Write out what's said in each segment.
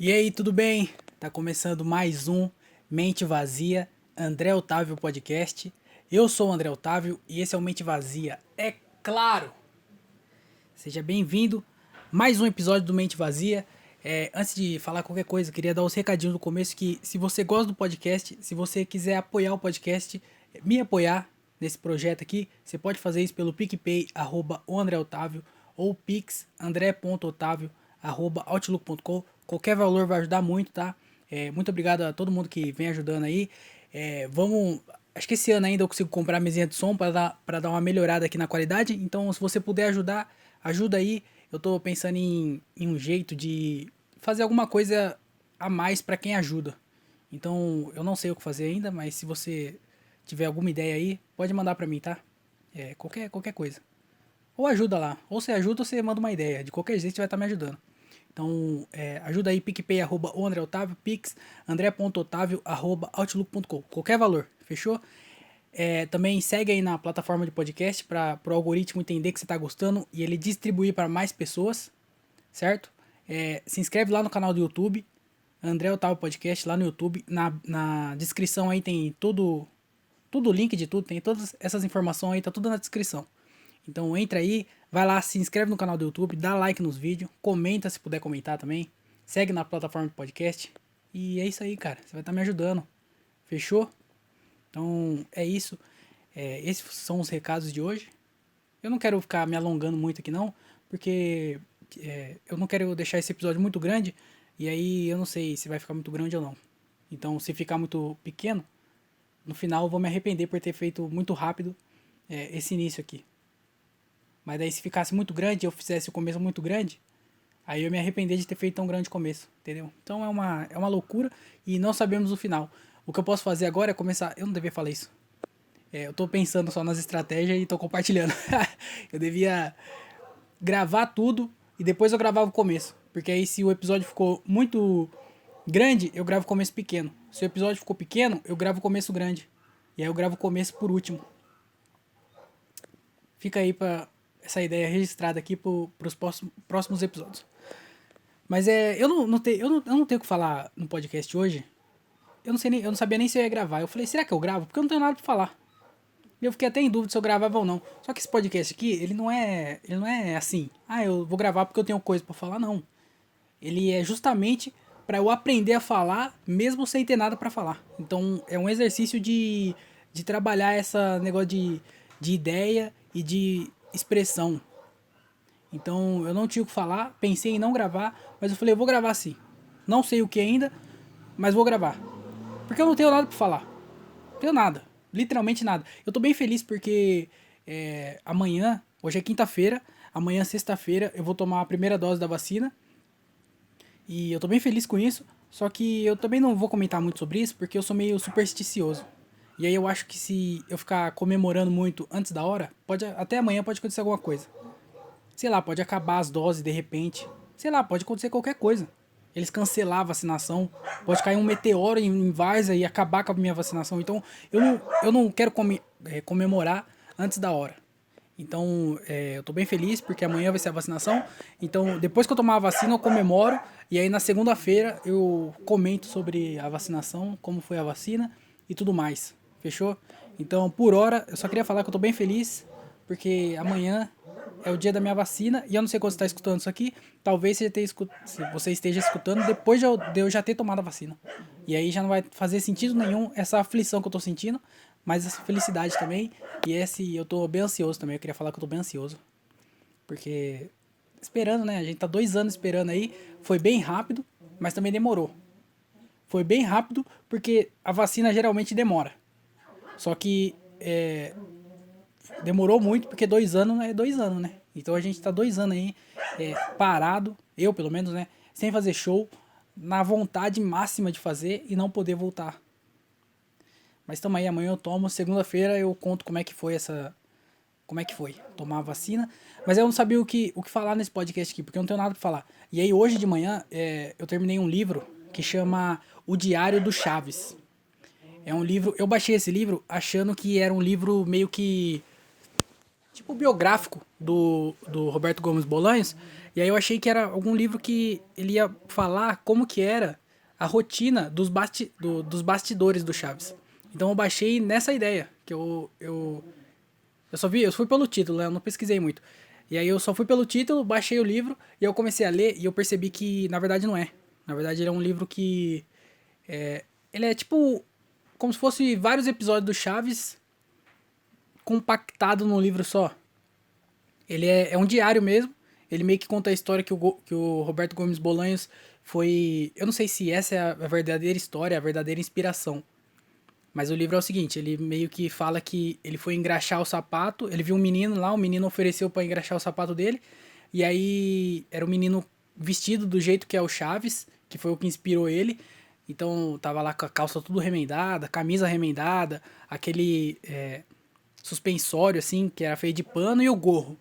E aí, tudo bem? Tá começando mais um Mente Vazia, André Otávio Podcast. Eu sou o André Otávio e esse é o Mente Vazia. É claro! Seja bem-vindo. Mais um episódio do Mente Vazia. Antes de falar qualquer coisa, eu queria dar os recadinhos do começo que se você gosta do podcast, se você quiser apoiar o podcast, me apoiar nesse projeto aqui, você pode fazer isso pelo PicPay, @o André Otávio, ou Pix, andré.otávio, @outlook.com. Qualquer valor vai ajudar muito, tá? Muito obrigado a todo mundo que vem ajudando aí. Vamos. Acho que esse ano ainda eu consigo comprar a mesinha de som para dar uma melhorada aqui na qualidade. Então, se você puder ajudar, ajuda aí. Eu tô pensando em um jeito de fazer alguma coisa a mais para quem ajuda. Então, eu não sei o que fazer ainda, mas se você tiver alguma ideia aí, pode mandar para mim, tá? Qualquer coisa. Ou ajuda lá. Ou você ajuda ou você manda uma ideia. De qualquer jeito, você vai estar me ajudando. Então, ajuda aí, PicPay, @o André Otávio, Pix, andré.otávio, @outlook.com. Qualquer valor, fechou? Também segue aí na plataforma de podcast para o algoritmo entender que você está gostando e ele distribuir para mais pessoas, certo? Se inscreve lá no canal do YouTube, André Otávio Podcast, lá no YouTube. Na descrição aí tem tudo o link de tudo, tem todas essas informações aí, tá tudo na descrição. Então entra aí, vai lá, se inscreve no canal do YouTube, dá like nos vídeos, comenta se puder comentar também, segue na plataforma de podcast. E é isso aí, cara. Você vai estar me ajudando. Fechou? Então é isso. Esses são os recados de hoje. Eu não quero ficar me alongando muito aqui não, porque eu não quero deixar esse episódio muito grande e aí eu não sei se vai ficar muito grande ou não. Então se ficar muito pequeno, no final eu vou me arrepender por ter feito muito rápido esse início aqui. Mas daí se ficasse muito grande e eu fizesse o começo muito grande, aí eu me arrepender de ter feito tão grande começo, entendeu? Então é uma loucura e não sabemos o final. O que eu posso fazer agora é começar. Eu não devia falar isso. Eu tô pensando só nas estratégias e tô compartilhando. Eu devia gravar tudo e depois eu gravava o começo. Porque aí se o episódio ficou muito grande, eu gravo o começo pequeno. Se o episódio ficou pequeno, eu gravo o começo grande. E aí eu gravo o começo por último. Fica aí pra essa ideia registrada aqui pros próximos episódios. Mas eu não tenho o que falar no podcast hoje. Eu não sabia nem se eu ia gravar. Eu falei, será que eu gravo? Porque eu não tenho nada pra falar. E eu fiquei até em dúvida se eu gravava ou não. Só que esse podcast aqui, ele não é assim. Ah, eu vou gravar porque eu tenho coisa pra falar, não. Ele é justamente pra eu aprender a falar, mesmo sem ter nada pra falar. Então, é um exercício de trabalhar essa negócio de ideia e de expressão. Então, eu não tinha o que falar, pensei em não gravar, mas eu falei, eu vou gravar sim. Não sei o que ainda, mas vou gravar. Porque eu não tenho nada pra falar. Não tenho nada. Literalmente nada. Eu tô bem feliz porque amanhã, hoje é quinta-feira, amanhã, sexta-feira, eu vou tomar a primeira dose da vacina. E eu tô bem feliz com isso. Só que eu também não vou comentar muito sobre isso porque eu sou meio supersticioso. E aí eu acho que se eu ficar comemorando muito antes da hora, até amanhã pode acontecer alguma coisa. Sei lá, pode acabar as doses de repente. Sei lá, pode acontecer qualquer coisa. Eles cancelar a vacinação. Pode cair um meteoro em Várzea e acabar com a minha vacinação. Então, eu não quero comemorar antes da hora. Então, eu tô bem feliz porque amanhã vai ser a vacinação. Então, depois que eu tomar a vacina, eu comemoro. E aí, na segunda-feira, eu comento sobre a vacinação, como foi a vacina e tudo mais. Fechou? Então, por hora, eu só queria falar que eu tô bem feliz porque amanhã é o dia da minha vacina e eu não sei quando você está escutando isso aqui. Talvez se você esteja escutando depois de eu já ter tomado a vacina. E aí já não vai fazer sentido nenhum essa aflição que eu tô sentindo, mas essa felicidade também. E eu tô bem ansioso também. Eu queria falar que eu tô bem ansioso. Porque esperando, né? A gente tá 2 anos esperando aí. Foi bem rápido, mas também demorou. Foi bem rápido porque a vacina geralmente demora. Só que demorou muito porque 2 anos é 2 anos, né? Então a gente tá 2 anos aí parado, eu pelo menos, né? Sem fazer show, na vontade máxima de fazer e não poder voltar. Mas tamo aí, amanhã eu tomo, segunda-feira eu conto como é que foi como é que foi tomar a vacina. Mas eu não sabia o que falar nesse podcast aqui, porque eu não tenho nada pra falar. E aí hoje de manhã eu terminei um livro que chama O Diário do Chaves. É um livro, eu baixei esse livro achando que era um livro meio que tipo biográfico do Roberto Gomes Bolanhos. E aí eu achei que era algum livro que ele ia falar como que era a rotina dos bastidores do Chaves. Então eu baixei nessa ideia, que eu só vi, eu fui pelo título, né? Eu não pesquisei muito. E aí eu só fui pelo título, baixei o livro e eu comecei a ler e eu percebi que na verdade não é. Na verdade ele é um livro que ele é tipo como se fosse vários episódios do Chaves compactado num livro só. Ele é um diário mesmo. Ele meio que conta a história que o Roberto Gomes Bolanhos foi. Eu não sei se essa é a verdadeira história, a verdadeira inspiração. Mas o livro é o seguinte: ele meio que fala que ele foi engraxar o sapato. Ele viu um menino lá, o menino ofereceu pra engraxar o sapato dele. E aí era um menino vestido do jeito que é o Chaves, que foi o que inspirou ele. Então tava lá com a calça tudo remendada, camisa remendada, aquele suspensório assim, que era feito de pano, e o gorro.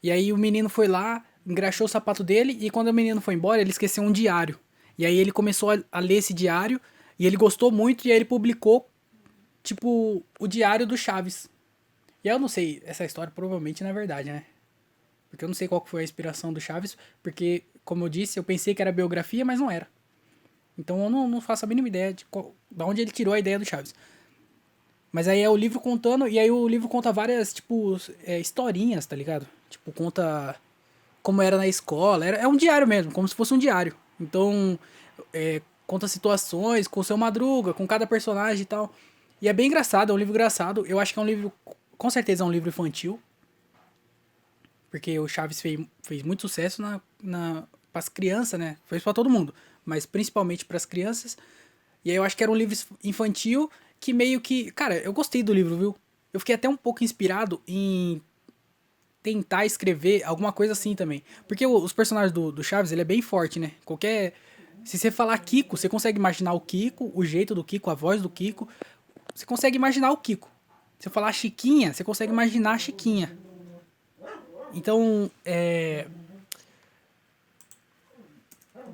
E aí o menino foi lá, engraxou o sapato dele, e quando o menino foi embora, ele esqueceu um diário. E aí ele começou a ler esse diário, e ele gostou muito, e aí ele publicou, tipo, o diário do Chaves. E aí eu não sei, essa história provavelmente não é verdade, né? Porque eu não sei qual foi a inspiração do Chaves, porque, como eu disse, eu pensei que era biografia, mas não era. Então eu não faço a mínima ideia de onde ele tirou a ideia do Chaves. Mas aí é o livro contando, e aí o livro conta várias, tipo, historinhas, tá ligado? Tipo, conta como era na escola. É um diário mesmo, como se fosse um diário. Então, conta situações com o Seu Madruga, com cada personagem e tal. E é bem engraçado, é um livro engraçado. Eu acho que é um livro, com certeza é um livro infantil. Porque o Chaves fez muito sucesso pras crianças, né? Fez pra todo mundo, mas principalmente pras crianças. E aí eu acho que era um livro infantil que meio que... Cara, eu gostei do livro, viu? Eu fiquei até um pouco inspirado em tentar escrever alguma coisa assim também. Porque os personagens do Chaves, ele é bem forte, né? Se você falar Kiko, você consegue imaginar o Kiko, o jeito do Kiko, a voz do Kiko. Você consegue imaginar o Kiko. Se eu falar Chiquinha, você consegue imaginar a Chiquinha. Então,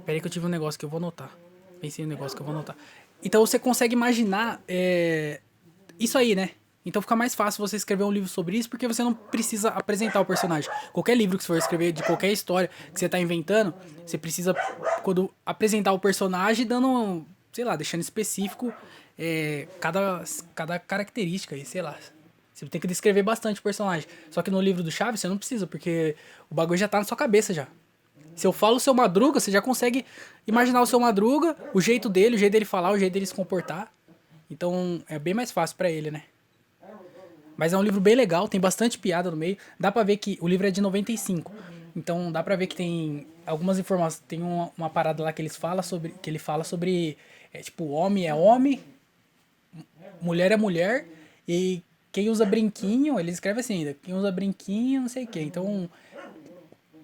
peraí que eu tive um negócio que eu vou anotar. Pensei em um negócio que eu vou anotar. Então você consegue imaginar isso aí, né? Então fica mais fácil você escrever um livro sobre isso, porque você não precisa apresentar o personagem. Qualquer livro que você for escrever, de qualquer história que você tá inventando, você precisa, quando apresentar o personagem, dando, sei lá, deixando específico cada característica aí, sei lá. Você tem que descrever bastante o personagem. Só que no livro do Chaves você não precisa, porque o bagulho já tá na sua cabeça já. Se eu falo o Seu Madruga, você já consegue imaginar o Seu Madruga, o jeito dele falar, o jeito dele se comportar. Então é bem mais fácil pra ele, né? Mas é um livro bem legal, tem bastante piada no meio. Dá pra ver que o livro é de 95. Então dá pra ver que tem algumas informações. Tem uma parada lá que ele fala sobre tipo, homem é homem, mulher é mulher, e quem usa brinquinho, ele escreve assim ainda, quem usa brinquinho, não sei o quê. Então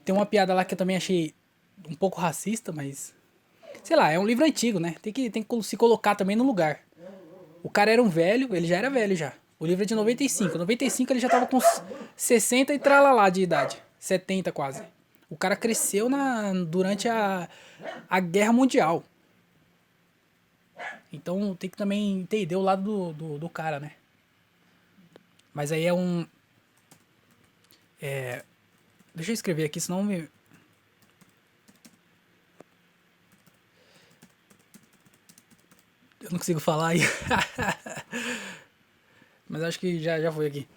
tem uma piada lá que eu também achei um pouco racista, mas sei lá, é um livro antigo, né? Tem que se colocar também no lugar. O cara era um velho, ele já era velho já. O livro é de 95. 95 ele já tava com 60 e tralalá de idade. 70 quase. O cara cresceu durante a Guerra Mundial. Então tem que também entender o lado do cara, né? Mas aí é um. Deixa eu escrever aqui, senão me. Eu não consigo falar aí. Mas acho que já foi aqui.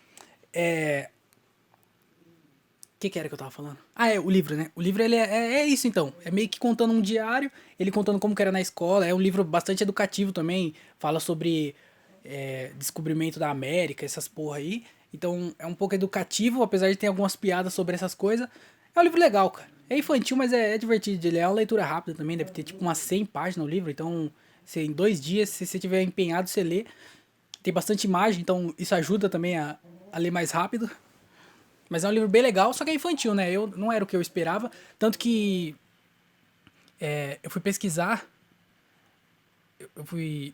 O que era que eu tava falando? Ah, o livro, né? O livro ele é isso então. É meio que contando um diário, ele contando como que era na escola. É um livro bastante educativo também. Fala sobre descobrimento da América, essas porra aí. Então é um pouco educativo, apesar de ter algumas piadas sobre essas coisas. É um livro legal, cara. É infantil, mas é divertido de ler. É uma leitura rápida também, deve ter tipo umas 100 páginas no livro. Então, em 2 dias, se você tiver empenhado, você lê. Tem bastante imagem, então isso ajuda também a ler mais rápido. Mas é um livro bem legal, só que é infantil, né? Não era o que eu esperava. Tanto que eu fui pesquisar. Eu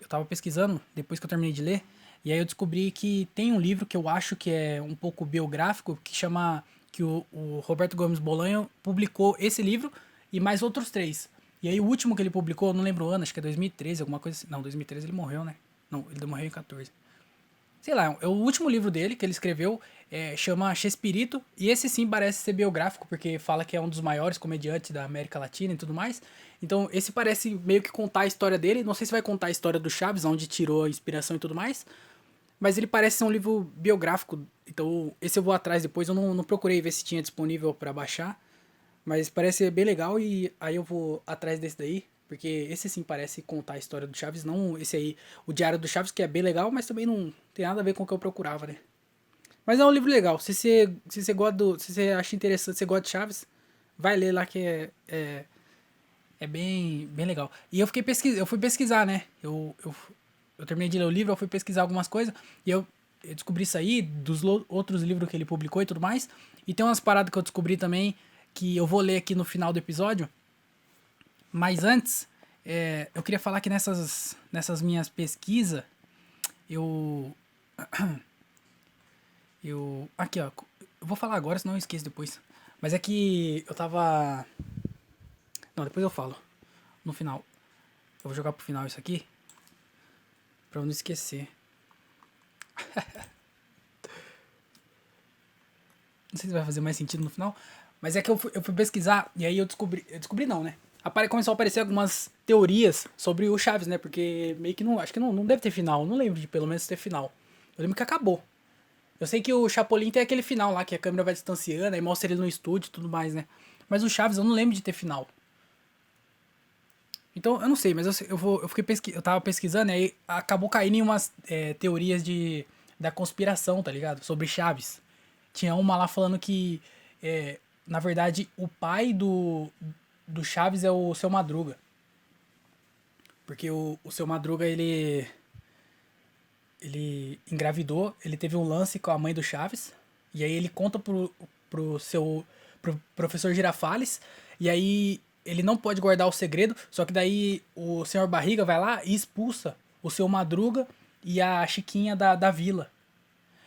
tava pesquisando depois que eu terminei de ler. E aí eu descobri que tem um livro que eu acho que é um pouco biográfico, que chama. Que o Roberto Gomes Bolanho publicou esse livro e mais outros 3. E aí o último que ele publicou, eu não lembro o ano, acho que é 2013, alguma coisa assim. Não, 2013 ele morreu, né? Não, ele morreu em 14. sei lá, é o último livro dele que ele escreveu, chama Chespirito, e esse sim parece ser biográfico, porque fala que é um dos maiores comediantes da América Latina e tudo mais. Então, esse parece meio que contar a história dele. Não sei se vai contar a história do Chaves, onde tirou a inspiração e tudo mais. Mas ele parece ser um livro biográfico. Então, esse eu vou atrás depois. Eu não procurei ver se tinha disponível para baixar. Mas parece ser bem legal e aí eu vou atrás desse daí. Porque esse sim parece contar a história do Chaves. Não esse aí, o Diário do Chaves, que é bem legal, mas também não tem nada a ver com o que eu procurava, né? Mas é um livro legal. Se você gosta se você acha interessante, se você gosta de Chaves, vai ler lá que é bem legal. E eu fui pesquisar, né? Eu terminei de ler o livro, eu fui pesquisar algumas coisas e eu descobri isso aí dos outros livros que ele publicou e tudo mais. E tem umas paradas que eu descobri também que eu vou ler aqui no final do episódio. Mas antes, eu queria falar que nessas minhas pesquisas, eu. Aqui, ó. Eu vou falar agora, senão eu esqueço depois. Mas é que eu tava. Não, depois eu falo. No final. Eu vou jogar pro final isso aqui. Pra eu não esquecer. Não sei se vai fazer mais sentido no final. Mas é que eu fui pesquisar e aí eu descobri. Eu descobri não, né? Começou a aparecer algumas teorias sobre o Chaves, né? Porque meio que não. Acho que não deve ter final. Eu não lembro de pelo menos ter final. Eu lembro que acabou. Eu sei que o Chapolin tem aquele final lá, que a câmera vai distanciando, aí mostra ele no estúdio e tudo mais, né? Mas o Chaves eu não lembro de ter final. Então, eu não sei, mas eu tava pesquisando e aí acabou caindo em umas teorias da conspiração, tá ligado? Sobre Chaves. Tinha uma lá falando que, na verdade, o pai do Chaves é o Seu Madruga. Porque o Seu Madruga, ele engravidou, ele teve um lance com a mãe do Chaves, e aí ele conta pro professor Girafales, e aí ele não pode guardar o segredo, só que daí o senhor Barriga vai lá e expulsa o seu Madruga e a Chiquinha da vila.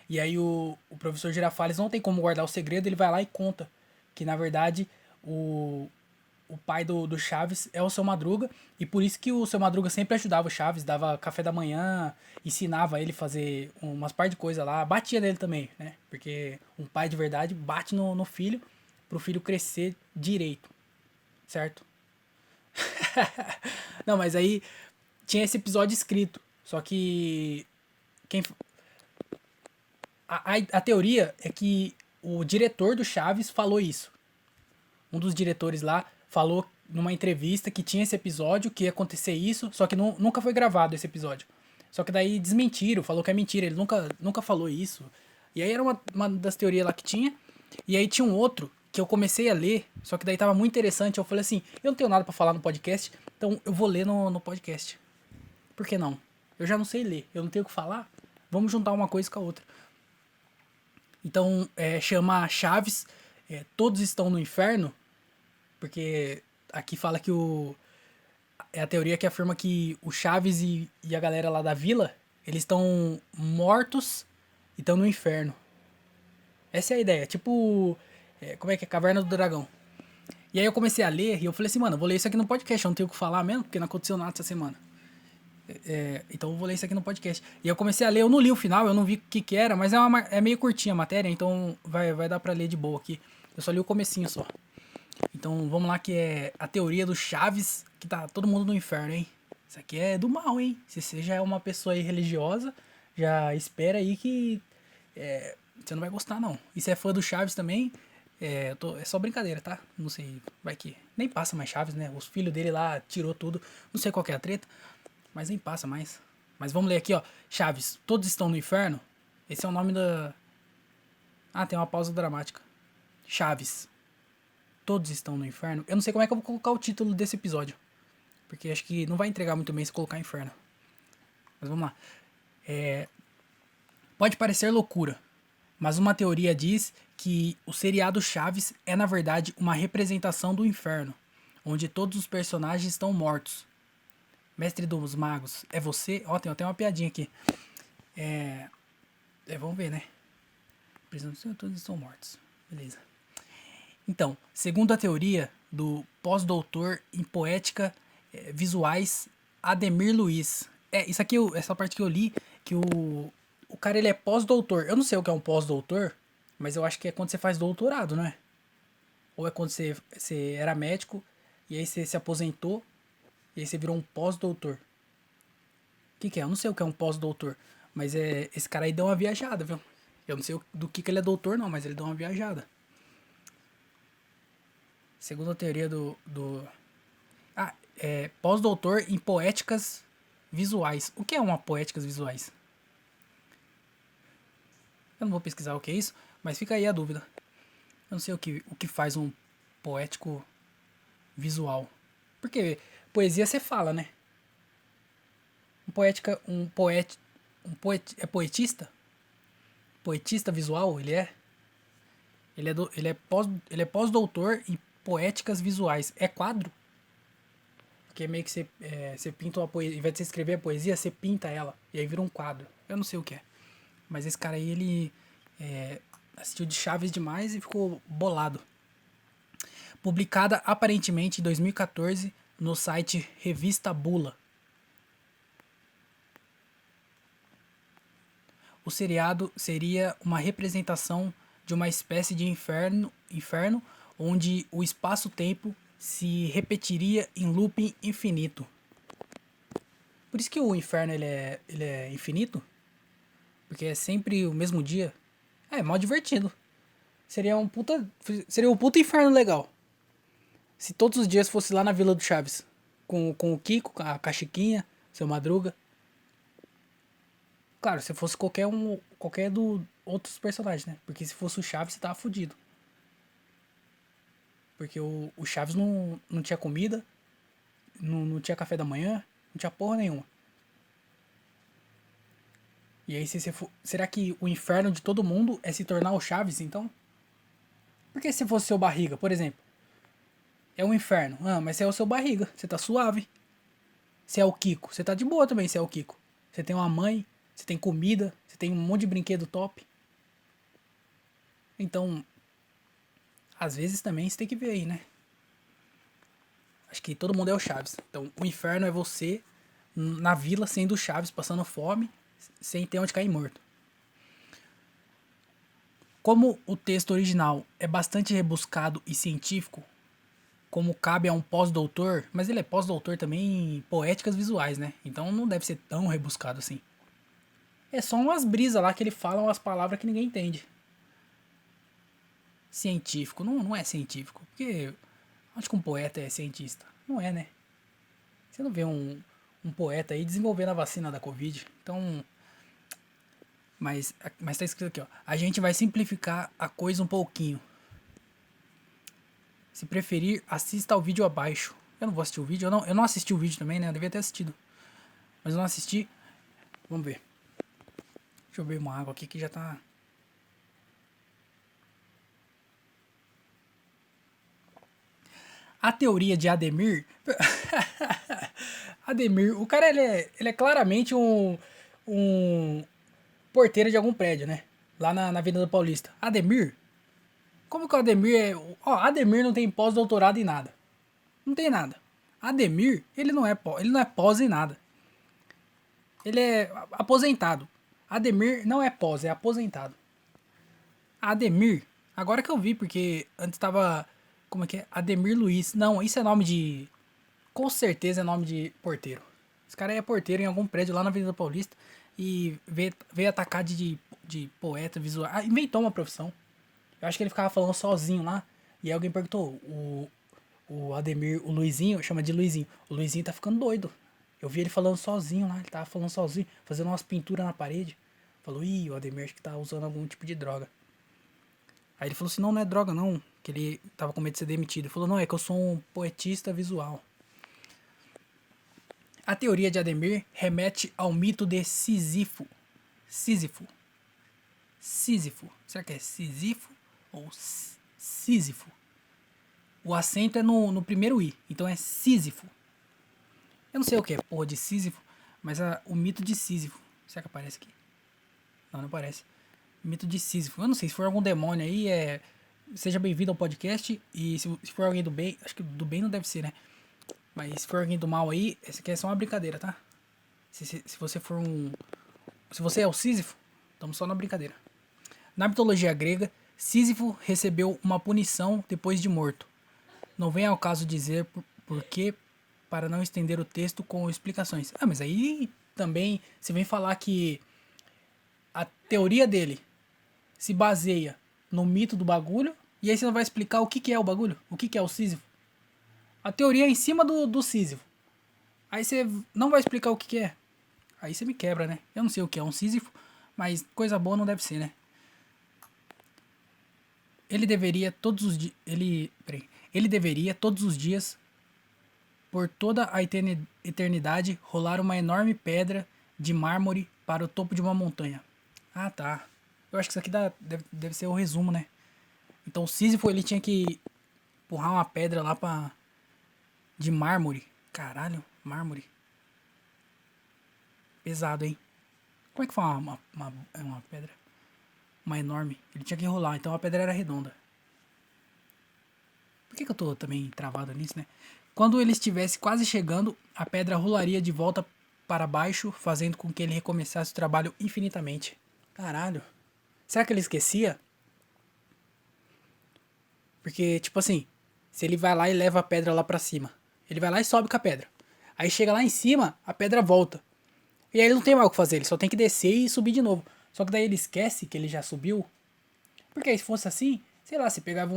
E aí o professor Girafales não tem como guardar o segredo, ele vai lá e conta que na verdade o, o pai do Chaves é o Seu Madruga, e por isso que o Seu Madruga sempre ajudava o Chaves, dava café da manhã, ensinava ele a fazer umas par de coisa lá, batia nele também, né? Porque um pai de verdade bate no filho, pro filho crescer direito, certo? Não, mas aí tinha esse episódio escrito, só que quem a teoria é que o diretor do Chaves falou isso. Um dos diretores lá falou numa entrevista que tinha esse episódio, que ia acontecer isso, só que nunca foi gravado esse episódio. Só que daí desmentiram, falou que é mentira, ele nunca falou isso. E aí era uma das teorias lá que tinha. E aí tinha um outro que eu comecei a ler, só que daí tava muito interessante. Eu falei assim: eu não tenho nada pra falar no podcast, então eu vou ler no podcast. Por que não? Eu já não sei ler, eu não tenho o que falar. Vamos juntar uma coisa com a outra. Então, chama Chaves, Todos Estão no Inferno, porque aqui fala que é a teoria que afirma que o Chaves e a galera lá da vila, eles estão mortos e estão no inferno. Essa é a ideia, tipo, como é que é? Caverna do Dragão. E aí eu comecei a ler e eu falei assim, mano, eu vou ler isso aqui no podcast, eu não tenho o que falar mesmo, porque não aconteceu nada essa semana. Então eu vou ler isso aqui no podcast. E eu comecei a ler, eu não li o final, eu não vi o que era, mas é meio curtinha a matéria, então vai dar pra ler de boa aqui. Eu só li o comecinho só. Então vamos lá que é a teoria do Chaves, que tá todo mundo no inferno, hein? Isso aqui é do mal, hein? Se você já é uma pessoa aí religiosa, já espera aí que você não vai gostar, não. E se é fã do Chaves também, é só brincadeira, tá? Não sei, vai que nem passa mais Chaves, né? Os filhos dele lá tirou tudo, não sei qual que é a treta, mas nem passa mais. Mas vamos ler aqui, ó. Chaves, todos estão no inferno? Esse é o nome da... Ah, tem uma pausa dramática. Chaves, todos estão no inferno? Eu não sei como é que eu vou colocar o título desse episódio. Porque acho que não vai entregar muito bem se colocar inferno. Mas vamos lá. Pode parecer loucura, mas uma teoria diz que o seriado Chaves é na verdade uma representação do inferno, onde todos os personagens estão mortos. Mestre dos magos, é você? Ó, tem até uma piadinha aqui. Vamos ver, né? Todos estão mortos. Beleza. Então, segundo a teoria do pós-doutor em poética visuais Ademir Luiz. Isso aqui, essa parte que eu li, que o cara ele é pós-doutor. Eu não sei o que é um pós-doutor, mas eu acho que é quando você faz doutorado, não é? Ou é quando você era médico e aí você se aposentou e aí você virou um pós-doutor. O que é? Eu não sei o que é um pós-doutor, mas esse cara aí deu uma viajada, viu? Eu não sei do que ele é doutor não, mas ele deu uma viajada. Segundo a teoria pós-doutor em poéticas visuais. O que é uma poéticas visuais? Eu não vou pesquisar o que é isso, mas fica aí a dúvida. Eu não sei o que faz um poético visual. Porque poesia você fala, né? É poetista? Poetista visual, ele é? Ele é pós-doutor em poéticas visuais. É quadro? Porque meio que você pinta uma poesia. Ao invés de você escrever a poesia, você pinta ela. E aí vira um quadro. Eu não sei o que é. Mas esse cara aí, ele assistiu de Chaves demais e ficou bolado. Publicada aparentemente em 2014 no site Revista Bula. O seriado seria uma representação de uma espécie de inferno onde o espaço-tempo se repetiria em looping infinito. Por isso que o inferno ele é infinito, porque é sempre o mesmo dia. É mó divertido. Seria um puta inferno legal. Se todos os dias fosse lá na Vila do Chaves. Com o Kiko, a Cachiquinha, seu Madruga. Claro, se fosse qualquer do outros personagens, né? Porque se fosse o Chaves, você tava fudido. Porque o Chaves não tinha comida, não tinha café da manhã, não tinha porra nenhuma. E aí, se você for, será que o inferno de todo mundo é se tornar o Chaves, então? Porque se fosse seu barriga, por exemplo, é um inferno. Ah, mas você é o seu barriga, você tá suave. Você é o Kiko, você tá de boa também, você é o Kiko. Você tem uma mãe, você tem comida, você tem um monte de brinquedo top. Então, às vezes também você tem que ver aí, né? Acho que todo mundo é o Chaves. Então, o inferno é você na vila sendo o Chaves, passando fome, sem ter onde cair morto. Como o texto original é bastante rebuscado e científico, como cabe a um pós-doutor, mas ele é pós-doutor também em poéticas visuais, né? Então não deve ser tão rebuscado assim. É só umas brisas lá que ele fala umas palavras que ninguém entende. Científico, não é científico, porque acho que um poeta é cientista. Não é, né? Você não vê um poeta aí desenvolvendo a vacina da Covid. Então, mas tá escrito aqui, ó. A gente vai simplificar a coisa um pouquinho. Se preferir, assista ao vídeo abaixo. Eu não vou assistir o vídeo. Eu não assisti o vídeo também, né? Eu devia ter assistido. Mas eu não assisti. Vamos ver. Deixa eu beber uma água aqui que já tá... A teoria de Ademir... Ademir, o cara ele é claramente um porteiro de algum prédio, né? Lá na Avenida Paulista. Ademir? Como que o Ademir é... Ó, Ademir não tem pós-doutorado em nada. Não tem nada. Ademir, ele não é pós em nada. Ele é aposentado. Ademir não é pós, é aposentado. Ademir, agora que eu vi, porque antes tava... Como é que é? Ademir Luiz. Não, isso é nome de... Com certeza é nome de porteiro. Esse cara aí é porteiro em algum prédio lá na Avenida Paulista e veio atacar de poeta visual. Ah, inventou uma profissão. Eu acho que ele ficava falando sozinho lá. E aí alguém perguntou, o Ademir, o Luizinho, chama de Luizinho. O Luizinho tá ficando doido. Eu vi ele falando sozinho lá, ele tava falando sozinho, fazendo umas pinturas na parede. Falou, ih, o Ademir acho que tá usando algum tipo de droga. Aí ele falou assim, não é droga não, que ele tava com medo de ser demitido. Ele falou, não, é que eu sou um poetista visual. A teoria de Ademir remete ao mito de Sísifo. Sísifo. Sísifo. Será que é Sísifo ou Sísifo? O acento é no primeiro I, então é Sísifo. Eu não sei o que é porra de Sísifo, mas o mito de Sísifo. Será que aparece aqui? Não aparece. Mito de Sísifo. Eu não sei, se for algum demônio aí, seja bem-vindo ao podcast. E se for alguém do bem, acho que do bem não deve ser, né? Mas se for alguém do mal aí, essa aqui é só uma brincadeira, tá? Se você for Se você é o Sísifo, Estamos só na brincadeira. Na mitologia grega, Sísifo recebeu uma punição depois de morto. Não vem ao caso dizer por quê, para não estender o texto com explicações. Ah, mas aí também você vem falar que a teoria dele se baseia no mito do bagulho, e aí você não vai explicar o que, que é o bagulho, o que, que é o Sísifo. A teoria é em cima do Sísifo. Aí você não vai explicar o que, que é. Aí você me quebra, né? Eu não sei o que é um Sísifo, mas coisa boa não deve ser, né? Ele deveria todos os dias. Ele deveria todos os dias, por toda a eternidade, rolar uma enorme pedra de mármore para o topo de uma montanha. Ah, tá. Eu acho que isso aqui deve ser o resumo, né? Então o Sísifo ele tinha que empurrar uma pedra lá pra. De mármore. Caralho, mármore. Pesado, hein? Como é que foi uma pedra? Uma enorme. Ele tinha que enrolar, então a pedra era redonda. Por que eu tô também travado nisso, né? Quando ele estivesse quase chegando, a pedra rolaria de volta para baixo, fazendo com que ele recomeçasse o trabalho infinitamente. Caralho. Será que ele esquecia? Porque, tipo assim, se ele vai lá e leva a pedra lá pra cima, ele vai lá e sobe com a pedra. Aí chega lá em cima, a pedra volta. E aí ele não tem mais o que fazer, ele só tem que descer e subir de novo. Só que daí ele esquece que ele já subiu. Porque aí se fosse assim, sei lá, se pegava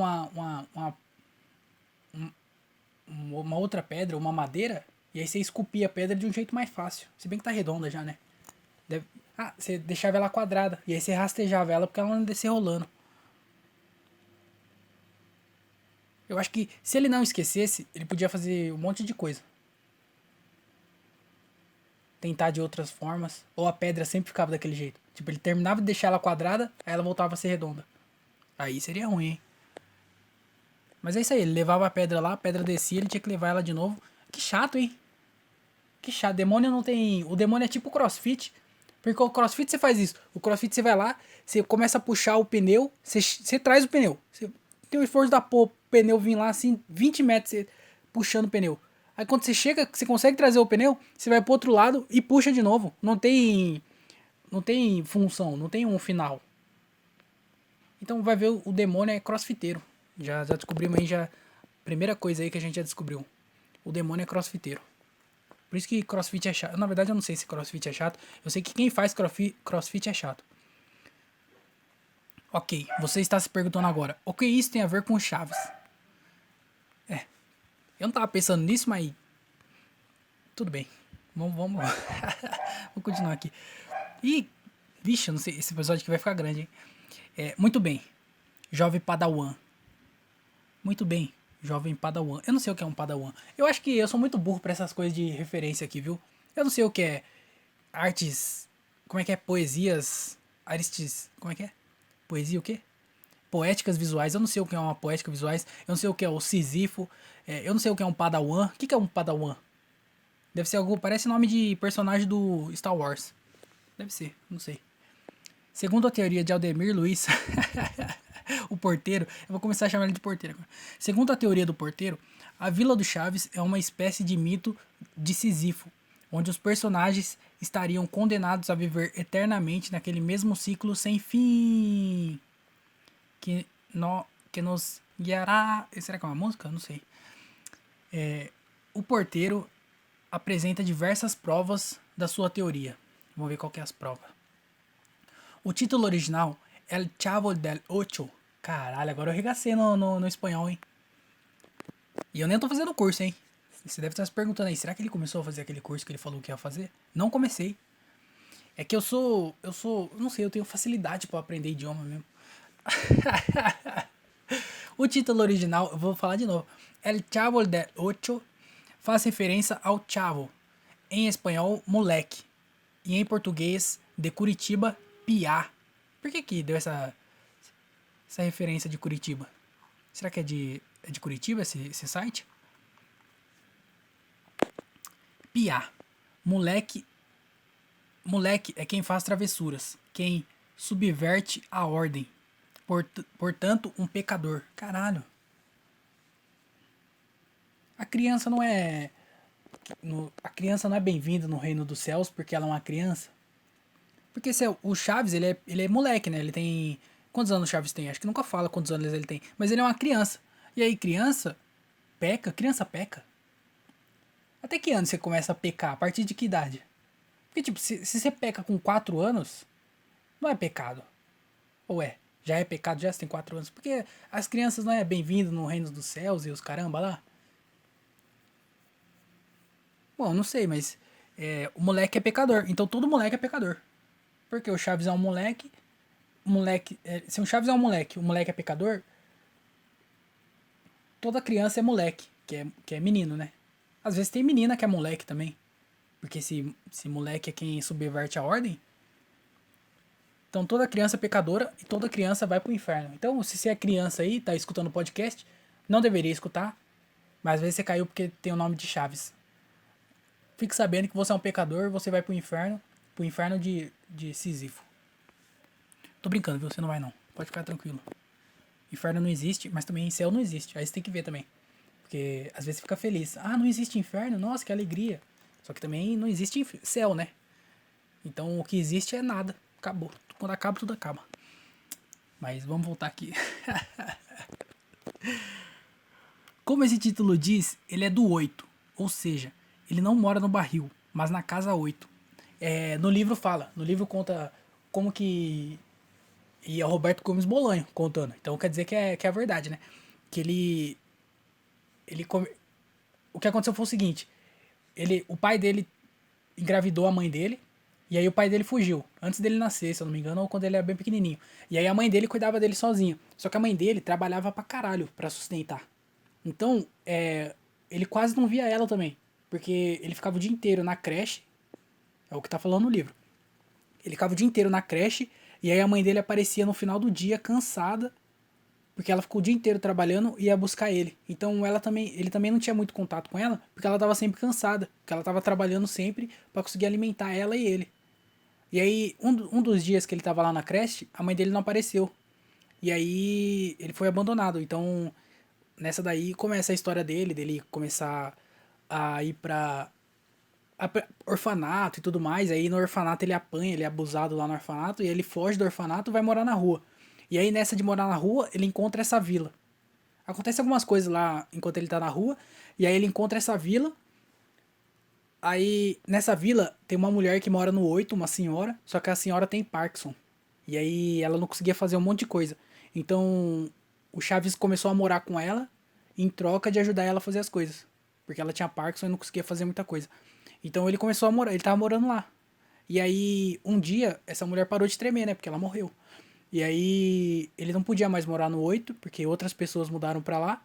uma outra pedra, uma madeira, e aí você esculpia a pedra de um jeito mais fácil. Se bem que tá redonda já, né? Você deixava ela quadrada, e aí você rastejava ela porque ela não descer rolando. Eu acho que se ele não esquecesse, ele podia fazer um monte de coisa. Tentar de outras formas, ou a pedra sempre ficava daquele jeito. Tipo, ele terminava de deixar ela quadrada, aí ela voltava a ser redonda. Aí seria ruim, hein? Mas é isso aí, ele levava a pedra lá, a pedra descia, ele tinha que levar ela de novo. Que chato, hein? Que chato. Demônio não tem. O demônio é tipo CrossFit. Porque o CrossFit você faz isso. O CrossFit você vai lá, você começa a puxar o pneu, você traz o pneu. Você tem o esforço da porra, o pneu vir lá assim, 20 metros você puxando o pneu. Aí quando você chega, você consegue trazer o pneu, você vai pro outro lado e puxa de novo. Não tem. Não tem função, não tem um final. Então vai ver o demônio é crossfiteiro. Já descobrimos aí, já. Primeira coisa aí que a gente já descobriu. O demônio é crossfiteiro. Por isso que crossfit é chato. Na verdade, eu não sei se crossfit é chato. Eu sei que quem faz crossfit é chato. Ok, você está se perguntando agora. O que isso tem a ver com Chaves? Eu não tava pensando nisso, mas. Tudo bem. Vamos lá. Vou continuar aqui. E. Vixe, eu não sei. Esse episódio aqui vai ficar grande, hein? Muito bem. Jovem Padawan. Muito bem. Jovem Padawan. Eu não sei o que é um Padawan. Eu acho que eu sou muito burro pra essas coisas de referência aqui, viu? Eu não sei o que é artes. Como é que é? Poesias. Aristes. Como é que é? Poesia o quê? Poéticas visuais. Eu não sei o que é uma poética visuais. Eu não sei o que é o Sísifo. Eu não sei o que é um Padawan. O que é um Padawan? Deve ser algo. Parece nome de personagem do Star Wars. Deve ser, não sei. Segundo a teoria de Aldemir Luiz, o porteiro, eu vou começar a chamar ele de porteiro agora. Segundo a teoria do porteiro, a Vila do Chaves é uma espécie de mito de Sísifo, onde os personagens estariam condenados a viver eternamente naquele mesmo ciclo sem fim, que, no, que nos guiará... Será que é uma música? Não sei. O porteiro apresenta diversas provas da sua teoria. Vamos ver qual que é as provas. O título original é El Chavo del Ocho. Caralho, agora eu regacei no espanhol, hein? E eu nem tô fazendo curso, hein? Você deve estar se perguntando aí, será que ele começou a fazer aquele curso que ele falou que ia fazer? Não comecei. É que eu não sei, eu tenho facilidade pra aprender idioma mesmo. O título original, eu vou falar de novo. El Chavo del Ocho faz referência ao Chavo, em espanhol, moleque, e em português, de Curitiba, piá. Por que deu essa referência de Curitiba? Será que é de Curitiba esse site? Piá. Moleque, moleque é quem faz travessuras, quem subverte a ordem. Portanto, um pecador. Caralho. A criança não é. A criança não é bem-vinda no reino dos céus porque ela é uma criança. Porque o Chaves, ele é moleque, né? Ele tem... Quantos anos o Chaves tem? Acho que nunca fala quantos anos ele tem. Mas ele é uma criança. E aí, criança peca? Criança peca? Até que ano você começa a pecar? A partir de que idade? Porque, tipo, se você peca com 4 anos, não é pecado. Ou é? Já é pecado já se tem 4 anos? Porque as crianças não é bem-vindo no reino dos céus e os caramba lá? Bom, não sei, mas o moleque é pecador. Então todo moleque é pecador. Porque o Chaves é um moleque. Se o Chaves é um moleque, o moleque é pecador, toda criança é moleque, que é menino, né? Às vezes tem menina que é moleque também. Porque se moleque é quem subverte a ordem, então toda criança é pecadora e toda criança vai pro inferno. Então, se você é criança aí, tá escutando o podcast, não deveria escutar, mas às vezes você caiu porque tem o nome de Chaves. Fique sabendo que você é um pecador, você vai pro inferno de Sísifo. Tô brincando, viu? Você não vai não. Pode ficar tranquilo. Inferno não existe, mas também céu não existe. Aí você tem que ver também. Porque às vezes você fica feliz. Ah, não existe inferno? Nossa, que alegria. Só que também não existe céu, né? Então o que existe é nada. Acabou. Quando acaba, tudo acaba. Mas vamos voltar aqui. Como esse título diz, ele é do 8. Ou seja, ele não mora no barril, mas na casa 8. No livro fala. No livro conta como que... E é o Roberto Gomes Bolanho contando. Então quer dizer que é a verdade, né? Que ele come... O que aconteceu foi o seguinte. O pai dele engravidou a mãe dele. E aí o pai dele fugiu. Antes dele nascer, se eu não me engano, ou quando ele era bem pequenininho. E aí a mãe dele cuidava dele sozinha. Só que a mãe dele trabalhava pra caralho pra sustentar. Então, ele quase não via ela também. Porque ele ficava o dia inteiro na creche. É o que tá falando no livro. Ele ficava o dia inteiro na creche. E aí a mãe dele aparecia no final do dia, cansada. Porque ela ficou o dia inteiro trabalhando e ia buscar ele. Então ele também não tinha muito contato com ela. Porque ela tava sempre cansada. Porque ela tava trabalhando sempre pra conseguir alimentar ela e ele. E aí, um dos dias que ele tava lá na creche, a mãe dele não apareceu. E aí, ele foi abandonado. Então, nessa daí começa a história dele começar a ir pra orfanato e tudo mais. Aí no orfanato ele apanha, ele é abusado lá no orfanato. E ele foge do orfanato e vai morar na rua. E aí, nessa de morar na rua, ele encontra essa vila. Acontece algumas coisas lá enquanto ele tá na rua. E aí ele encontra essa vila. Aí, nessa vila, tem uma mulher que mora no 8, uma senhora, só que a senhora tem Parkinson. E aí ela não conseguia fazer um monte de coisa. Então, o Chaves começou a morar com ela em troca de ajudar ela a fazer as coisas. Porque ela tinha Parkinson e não conseguia fazer muita coisa. Então ele começou a morar, ele tava morando lá. E aí, um dia, essa mulher parou de tremer, né? Porque ela morreu. E aí, ele não podia mais morar no 8, porque outras pessoas mudaram pra lá.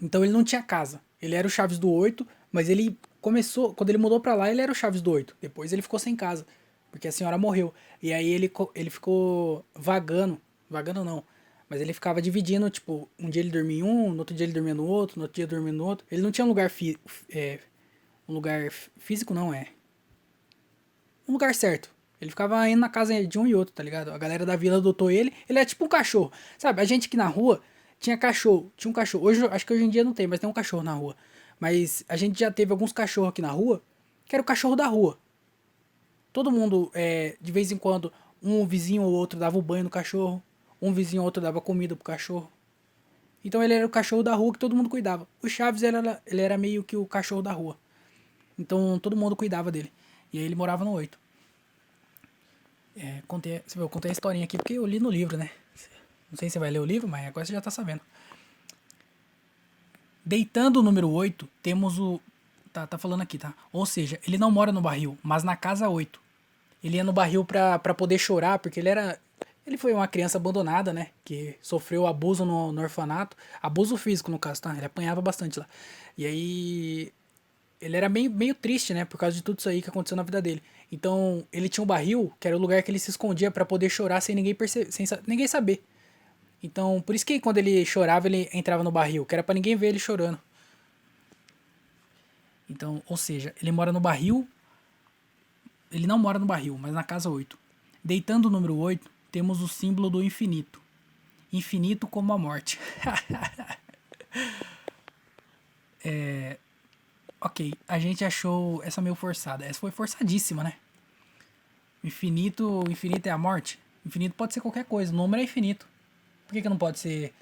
Então ele não tinha casa. Ele era o Chaves do 8, mas ele começou. Quando ele mudou pra lá, ele era o Chaves do 8. Depois ele ficou sem casa. Porque a senhora morreu. E aí ele ficou vagando. Vagando não. Mas ele ficava dividindo, tipo, um dia ele dormia em um, no outro dia ele dormia no outro, no outro dia dormia no outro. Ele não tinha um lugar um lugar físico, não é. Um lugar certo. Ele ficava indo na casa de um e outro, tá ligado? A galera da vila adotou ele. Ele é tipo um cachorro. Sabe, a gente aqui na rua tinha cachorro. Tinha um cachorro. Hoje, acho que hoje em dia não tem, mas tem um cachorro na rua. Mas a gente já teve alguns cachorros aqui na rua, que era o cachorro da rua. Todo mundo, de vez em quando, um vizinho ou outro dava o banho no cachorro. Um vizinho ou outro dava comida pro cachorro. Então ele era o cachorro da rua que todo mundo cuidava. O Chaves, ele era meio que o cachorro da rua. Então todo mundo cuidava dele. E aí ele morava no 8. Eu contei a historinha aqui porque eu li no livro, né? Não sei se você vai ler o livro, mas agora você já tá sabendo. Deitando o número 8, temos o... Tá falando aqui, tá? Ou seja, ele não mora no barril, mas na casa 8. Ele ia no barril pra poder chorar, porque ele foi uma criança abandonada, né? Que sofreu abuso no orfanato. Abuso físico, no caso, tá? Ele apanhava bastante lá. E aí ele era meio triste, né? Por causa de tudo isso aí que aconteceu na vida dele. Então, ele tinha um barril, que era o lugar que ele se escondia pra poder chorar sem ninguém perceber, ninguém saber. Então, por isso que quando ele chorava, ele entrava no barril, que era pra ninguém ver ele chorando. Então, ou seja, ele mora no barril, ele não mora no barril, mas na casa 8. Deitando o número 8, temos o símbolo do infinito. Infinito como a morte. Ok, a gente achou essa meio forçada. Essa foi forçadíssima, né? O infinito é a morte? Infinito pode ser qualquer coisa, o número é infinito. Por que não pode ser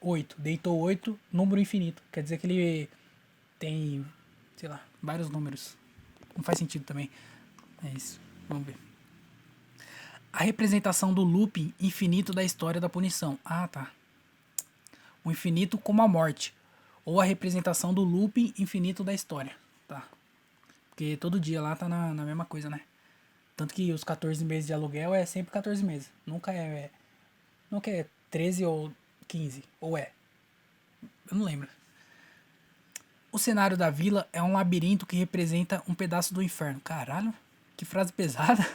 8? Deitou 8, número infinito. Quer dizer que ele tem, sei lá, vários números. Não faz sentido também. É isso. Vamos ver. A representação do looping infinito da história da punição. Ah, tá. O infinito como a morte. Ou a representação do looping infinito da história. Tá. Porque todo dia lá tá na mesma coisa, né? Tanto que os 14 meses de aluguel é sempre 14 meses. Nunca é 13 ou 15. Ou é. Eu não lembro. O cenário da vila é um labirinto que representa um pedaço do inferno. Caralho, que frase pesada.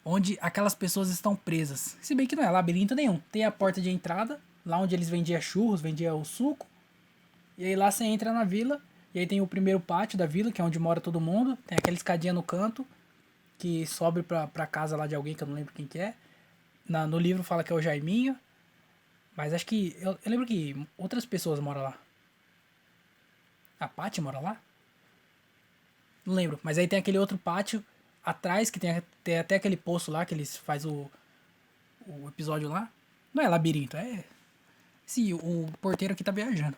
Onde aquelas pessoas estão presas. Se bem que não é labirinto nenhum. Tem a porta de entrada, lá onde eles vendiam churros, vendiam o suco. E aí lá você entra na vila. E aí tem o primeiro pátio da vila, que é onde mora todo mundo. Tem aquela escadinha no canto, que sobe pra casa lá de alguém, que eu não lembro quem que é. No livro fala que é o Jaiminho. Mas acho que... Eu lembro que outras pessoas moram lá. A Paty mora lá? Não lembro. Mas aí tem aquele outro pátio atrás, que tem até aquele poço lá, que eles faz o episódio lá. Não é labirinto, é... Sim, o porteiro aqui tá viajando.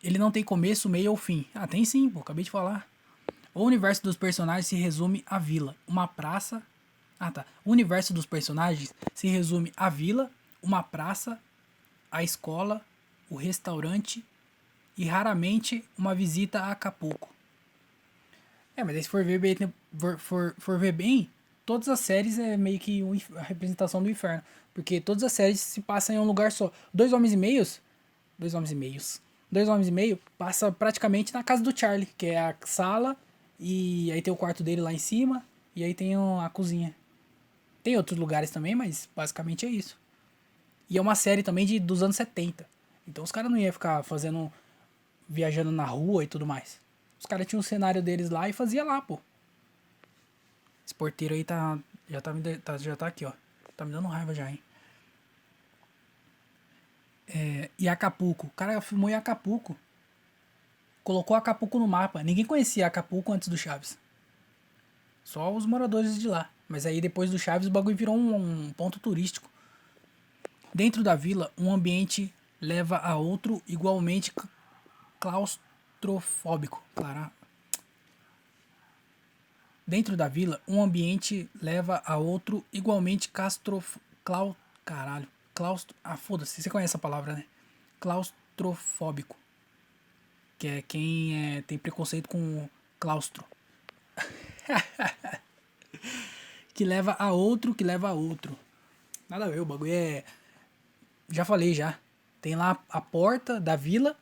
Ele não tem começo, meio ou fim. Ah, tem sim, pô, acabei de falar. O universo dos personagens se resume à vila, uma praça... Ah, tá. O universo dos personagens se resume à vila, uma praça, a escola, o restaurante e raramente uma visita a Acapulco. Mas aí se for ver bem, for ver bem, todas as séries é meio que a representação do inferno. Porque todas as séries se passam em um lugar só. Dois Homens e Meio passa praticamente na casa do Charlie, que é a sala, e aí tem o quarto dele lá em cima, e aí tem a cozinha. Tem outros lugares também, mas basicamente é isso. E é uma série também dos anos 70. Então os caras não iam ficar viajando na rua e tudo mais. Os caras tinham o cenário deles lá e fazia lá, pô. Esse porteiro aí já tá aqui, ó. Tá me dando raiva já, hein. E Acapulco. O cara filmou em Acapulco. Colocou Acapulco no mapa. Ninguém conhecia Acapulco antes do Chaves. Só os moradores de lá. Mas aí depois do Chaves o bagulho virou um ponto turístico. Dentro da vila, um ambiente leva a outro igualmente claustrofóbico. Claro. Dentro da vila, um ambiente leva a outro igualmente foda-se, você conhece a palavra, né? Claustrofóbico. Que é quem tem preconceito com claustro. Que leva a outro, que leva a outro. Nada a ver, o bagulho é... Já falei já. Tem lá a porta da vila,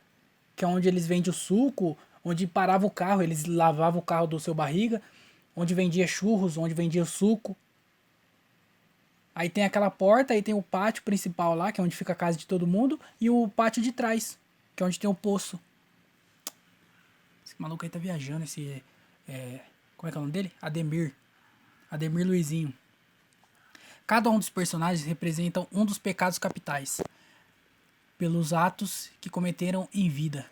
que é onde eles vendem o suco, onde parava o carro, eles lavavam o carro do seu barriga, onde vendia churros, onde vendia suco. Aí tem aquela porta, aí tem o pátio principal lá, que é onde fica a casa de todo mundo, e o pátio de trás, que é onde tem o poço. Esse maluco aí tá viajando, como é que é o nome dele? Ademir Luizinho. Cada um dos personagens representa um dos pecados capitais, pelos atos que cometeram em vida.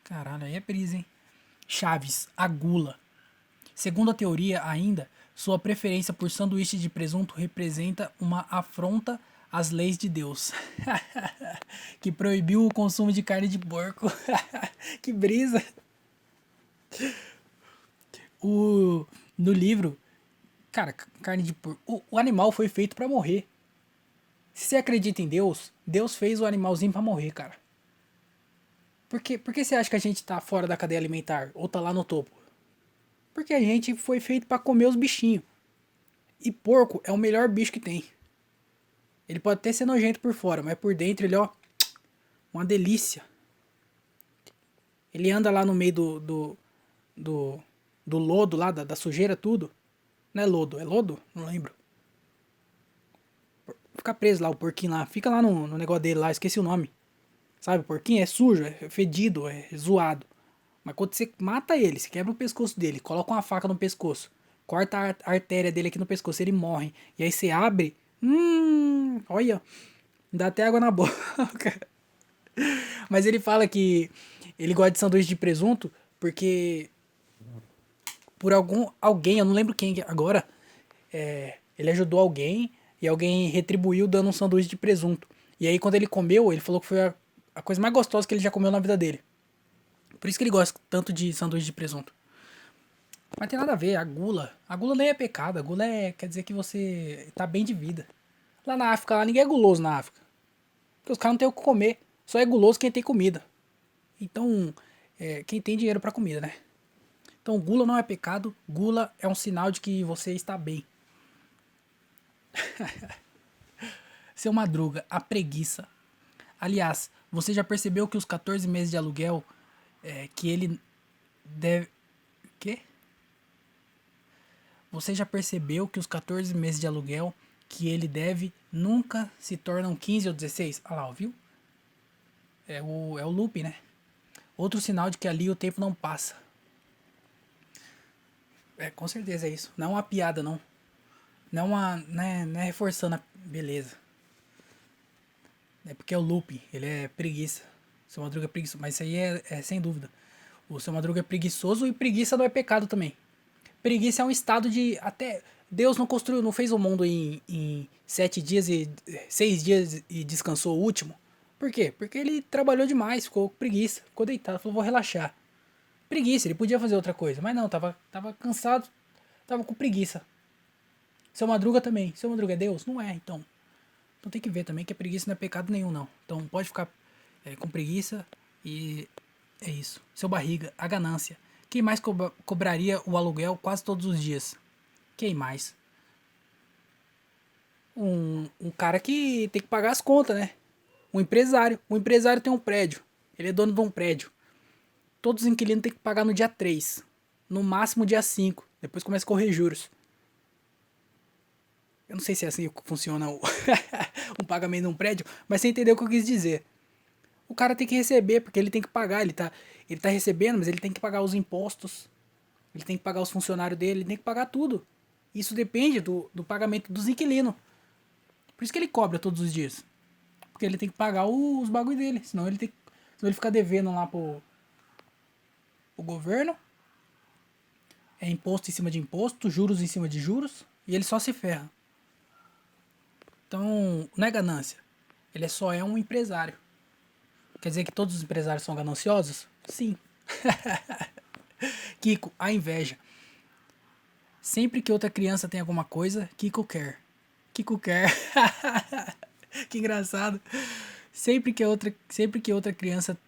Caralho, aí é brisa, hein? Chaves, a gula. Segundo a teoria ainda, sua preferência por sanduíche de presunto representa uma afronta às leis de Deus, que proibiu o consumo de carne de porco. Que brisa! No livro, cara, carne de porco... O animal foi feito pra morrer. Se você acredita em Deus, Deus fez o animalzinho pra morrer, cara. Por que você acha que a gente tá fora da cadeia alimentar? Ou tá lá no topo? Porque a gente foi feito pra comer os bichinhos. E porco é o melhor bicho que tem. Ele pode até ser nojento por fora, mas por dentro ele, ó... Uma delícia. Ele anda lá no meio do lodo lá, da sujeira, tudo. Não é lodo, é lodo? Não lembro. Fica preso lá, o porquinho lá. Fica lá no negócio dele lá, esqueci o nome. Sabe, o porquinho é sujo, é fedido, é zoado. Mas quando você mata ele, você quebra o pescoço dele, coloca uma faca no pescoço, corta a artéria dele aqui no pescoço, ele morre. E aí você abre, olha, dá até água na boca. Mas ele fala que ele gosta de sanduíche de presunto porque por alguém, eu não lembro quem agora, ele ajudou alguém e alguém retribuiu dando um sanduíche de presunto. E aí quando ele comeu, ele falou que foi a coisa mais gostosa que ele já comeu na vida dele. Por isso que ele gosta tanto de sanduíche de presunto. Mas tem nada a ver, a gula. A gula nem é pecado, a gula quer dizer que você tá bem de vida. Lá na África, lá ninguém é guloso na África. Porque os caras não têm o que comer. Só é guloso quem tem comida. Então, quem tem dinheiro pra comida, né? Então, gula não é pecado, gula é um sinal de que você está bem. Seu Madruga, a preguiça. Aliás, você já percebeu que os 14 meses de aluguel que ele deve. Quê? Você já percebeu que os 14 meses de aluguel que ele deve nunca se tornam 15 ou 16? Ah lá, viu? É o loop, né? Outro sinal de que ali o tempo não passa. Com certeza é isso. Não é uma piada, não. Não é uma. Não é reforçando a beleza. É porque é o loop, ele é preguiça. O Seu Madruga é preguiçoso. Mas isso aí é sem dúvida. O Seu Madruga é preguiçoso e preguiça não é pecado também. Preguiça é um estado de. Até. Deus não construiu, não fez o mundo em 7 dias e 6 dias e descansou o último. Por quê? Porque ele trabalhou demais, ficou com preguiça, ficou deitado, falou, vou relaxar. Preguiça, ele podia fazer outra coisa, mas não, tava cansado, tava com preguiça. Seu Madruga também. Seu Madruga é Deus? Não é, então. Então tem que ver também que a preguiça não é pecado nenhum, não. Então pode ficar com preguiça e é isso. Seu Barriga, a ganância. Quem mais cobraria o aluguel quase todos os dias? Quem mais? Um cara que tem que pagar as contas, né? Um empresário. O empresário tem um prédio. Ele é dono de um prédio. Todos os inquilinos têm que pagar no dia 3. No máximo dia 5. Depois começa a correr juros. Eu não sei se é assim que funciona o pagamento de um prédio, mas você entendeu o que eu quis dizer. O cara tem que receber, porque ele tem que pagar. Ele tá recebendo, mas ele tem que pagar os impostos. Ele tem que pagar os funcionários dele, ele tem que pagar tudo. Isso depende do pagamento dos inquilinos. Por isso que ele cobra todos os dias. Porque ele tem que pagar os bagulho dele. Senão ele fica devendo lá pro governo. É imposto em cima de imposto, juros em cima de juros. E ele só se ferra. Então, não é ganância. Ele só é um empresário. Quer dizer que todos os empresários são gananciosos? Sim. Kiko, a inveja. Sempre que outra criança tem alguma coisa, Kiko quer. Kiko quer. Que engraçado. Sempre que outra criança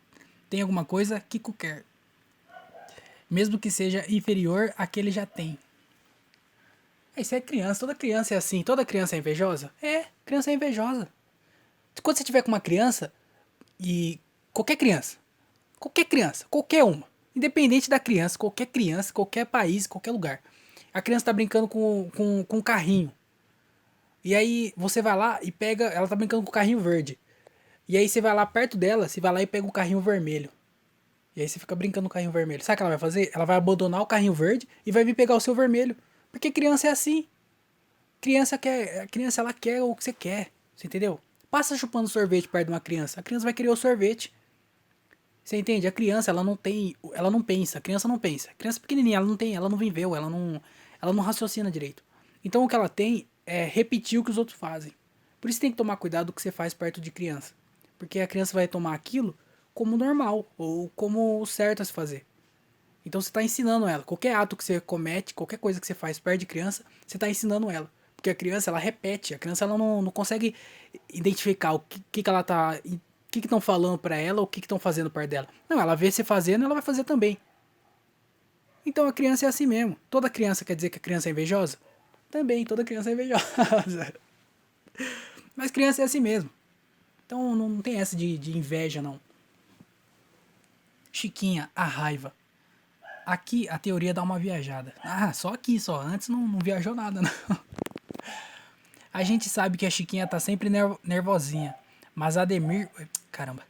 tem alguma coisa, Kiko quer. Mesmo que seja inferior à que ele já tem. Isso é criança, toda criança é assim. Toda criança é invejosa? Criança é invejosa. Quando você tiver com uma criança, e qualquer criança, qualquer uma, independente da criança, qualquer país, qualquer lugar. A criança tá brincando com um carrinho. E aí você vai lá e pega, ela tá brincando com o carrinho verde. E aí você vai lá perto dela, você vai lá e pega o carrinho vermelho. E aí você fica brincando com o carrinho vermelho. Sabe o que ela vai fazer? Ela vai abandonar o carrinho verde e vai vir pegar o seu vermelho. Porque criança é assim. Criança ela quer o que você quer. Você entendeu? Passa chupando sorvete perto de uma criança. A criança vai querer o sorvete. Você entende? A criança, ela não pensa. A criança não pensa. A criança pequenininha, ela não viveu, ela não raciocina direito. Então o que ela tem é repetir o que os outros fazem. Por isso tem que tomar cuidado do que você faz perto de criança. Porque a criança vai tomar aquilo como normal, ou como o certo a se fazer. Então você está ensinando ela. Qualquer ato que você comete, qualquer coisa que você faz perto de criança, você está ensinando ela. Porque a criança, ela repete. A criança, ela não consegue identificar o que ela tá... O que estão falando pra ela, o que estão fazendo perto dela. Não, ela vê você fazendo, ela vai fazer também. Então a criança é assim mesmo. Toda criança quer dizer que a criança é invejosa? Também, toda criança é invejosa. Mas criança é assim mesmo. Então não tem essa de inveja, não. Chiquinha, a raiva. Aqui a teoria dá uma viajada. Só aqui, só. Antes não viajou nada, não. A gente sabe que a Chiquinha tá sempre nervosinha. Mas Ademir... Caramba.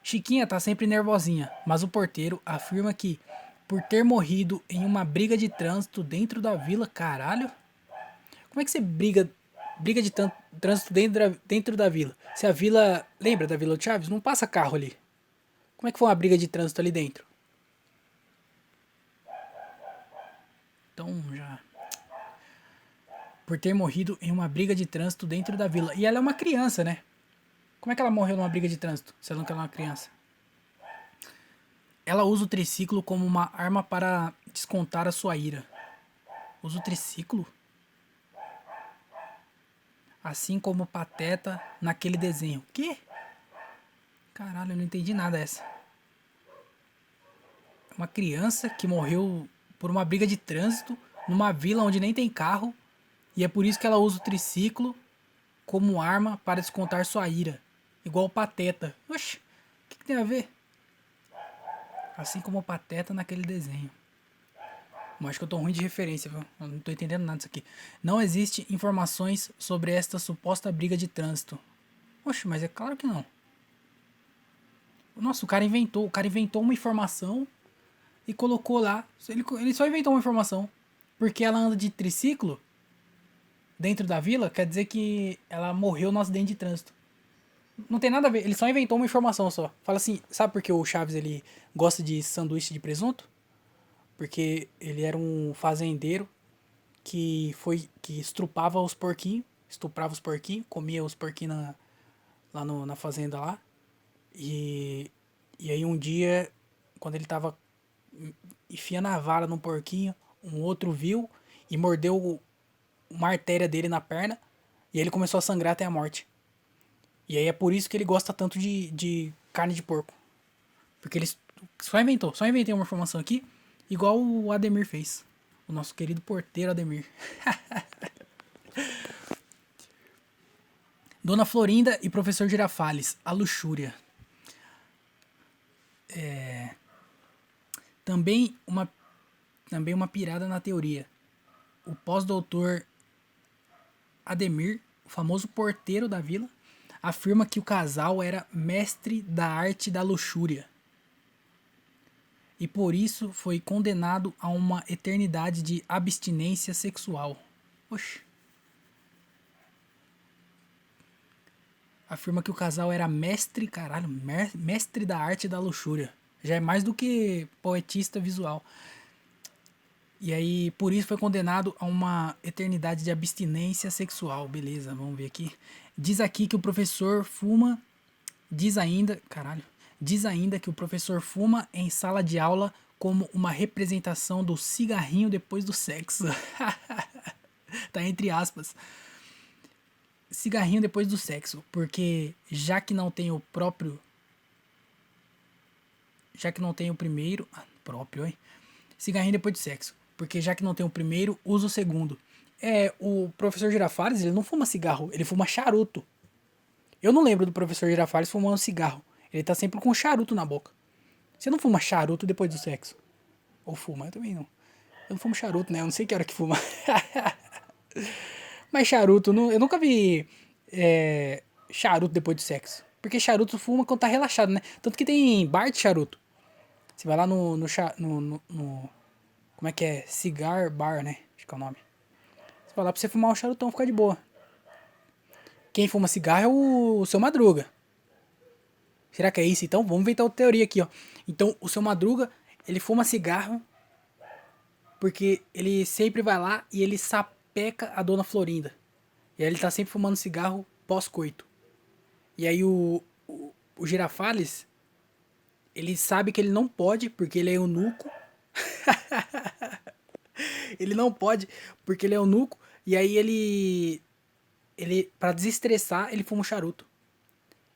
Chiquinha tá sempre nervosinha. Mas o porteiro afirma que, por ter morrido em uma briga de trânsito dentro da vila... Caralho? Como é que você briga de trânsito dentro da vila? Se a vila... Lembra da Vila Chaves? Não passa carro ali. Como é que foi uma briga de trânsito ali dentro? Então já... Por ter morrido em uma briga de trânsito dentro da vila. E ela é uma criança, né? Como é que ela morreu numa briga de trânsito, se ela não é uma criança? Ela usa o triciclo como uma arma para descontar a sua ira. Usa o triciclo? Assim como o Pateta naquele desenho. Quê? Caralho, eu não entendi nada dessa. Uma criança que morreu por uma briga de trânsito numa vila onde nem tem carro. E é por isso que ela usa o triciclo como arma para descontar sua ira. Igual o Pateta. Oxi, o que tem a ver? Assim como o Pateta naquele desenho. Mas acho que eu tô ruim de referência, viu? Eu não tô entendendo nada disso aqui. Não existe informações sobre esta suposta briga de trânsito. Oxe, mas é claro que não. Nossa, o cara inventou uma informação e colocou lá. Ele só inventou uma informação. Porque ela anda de triciclo dentro da vila, quer dizer que ela morreu no acidente de trânsito. Não tem nada a ver, ele só inventou uma informação só. Fala assim, sabe por que o Chaves ele gosta de sanduíche de presunto? Porque ele era um fazendeiro que estrupava os porquinhos, estuprava os porquinhos, comia os porquinhos na fazenda lá. E aí um dia, quando ele tava enfiando a vara num porquinho, um outro viu e mordeu uma artéria dele na perna e aí ele começou a sangrar até a morte. E aí é por isso que ele gosta tanto de carne de porco. Porque ele só inventei uma informação aqui, igual o Ademir fez. O nosso querido porteiro Ademir. Dona Florinda e Professor Girafales, a luxúria. Também uma pirada na teoria. O pós-doutor Ademir, o famoso porteiro da vila, afirma que o casal era mestre da arte da luxúria. E por isso foi condenado a uma eternidade de abstinência sexual. Oxi. Afirma que o casal era mestre da arte da luxúria. Já é mais do que poetista visual. E aí, por isso foi condenado a uma eternidade de abstinência sexual. Beleza, vamos ver aqui. Diz aqui que o professor fuma. Diz ainda que o professor fuma em sala de aula como uma representação do cigarrinho depois do sexo. Tá entre aspas. Cigarrinho depois do sexo, porque já que não tem o primeiro, cigarrinho depois do sexo, porque já que não tem o primeiro, usa o segundo. O professor Girafales, ele não fuma cigarro, ele fuma charuto. Eu não lembro do professor Girafales fumando cigarro. Ele tá sempre com charuto na boca. Você não fuma charuto depois do sexo? Ou fuma? Eu também não. Eu não fumo charuto, né? Eu não sei que hora que fuma. Mas charuto, eu nunca vi charuto depois do sexo. Porque charuto fuma quando tá relaxado, né? Tanto que tem bar de charuto. Você vai lá no como é que é? Cigar bar, né? Acho que é o nome. Você vai lá pra você fumar um charutão, ficar de boa. Quem fuma cigarro é o Seu Madruga. Será que é isso? Então, vamos inventar outra teoria aqui, ó. Então, o Seu Madruga, ele fuma cigarro porque ele sempre vai lá e ele sapeca a Dona Florinda. E aí ele tá sempre fumando cigarro pós-coito. E aí o Girafales, ele sabe que ele não pode, porque ele é eunuco. Ele não pode, porque ele é eunuco. E aí ele pra desestressar, ele fuma um charuto.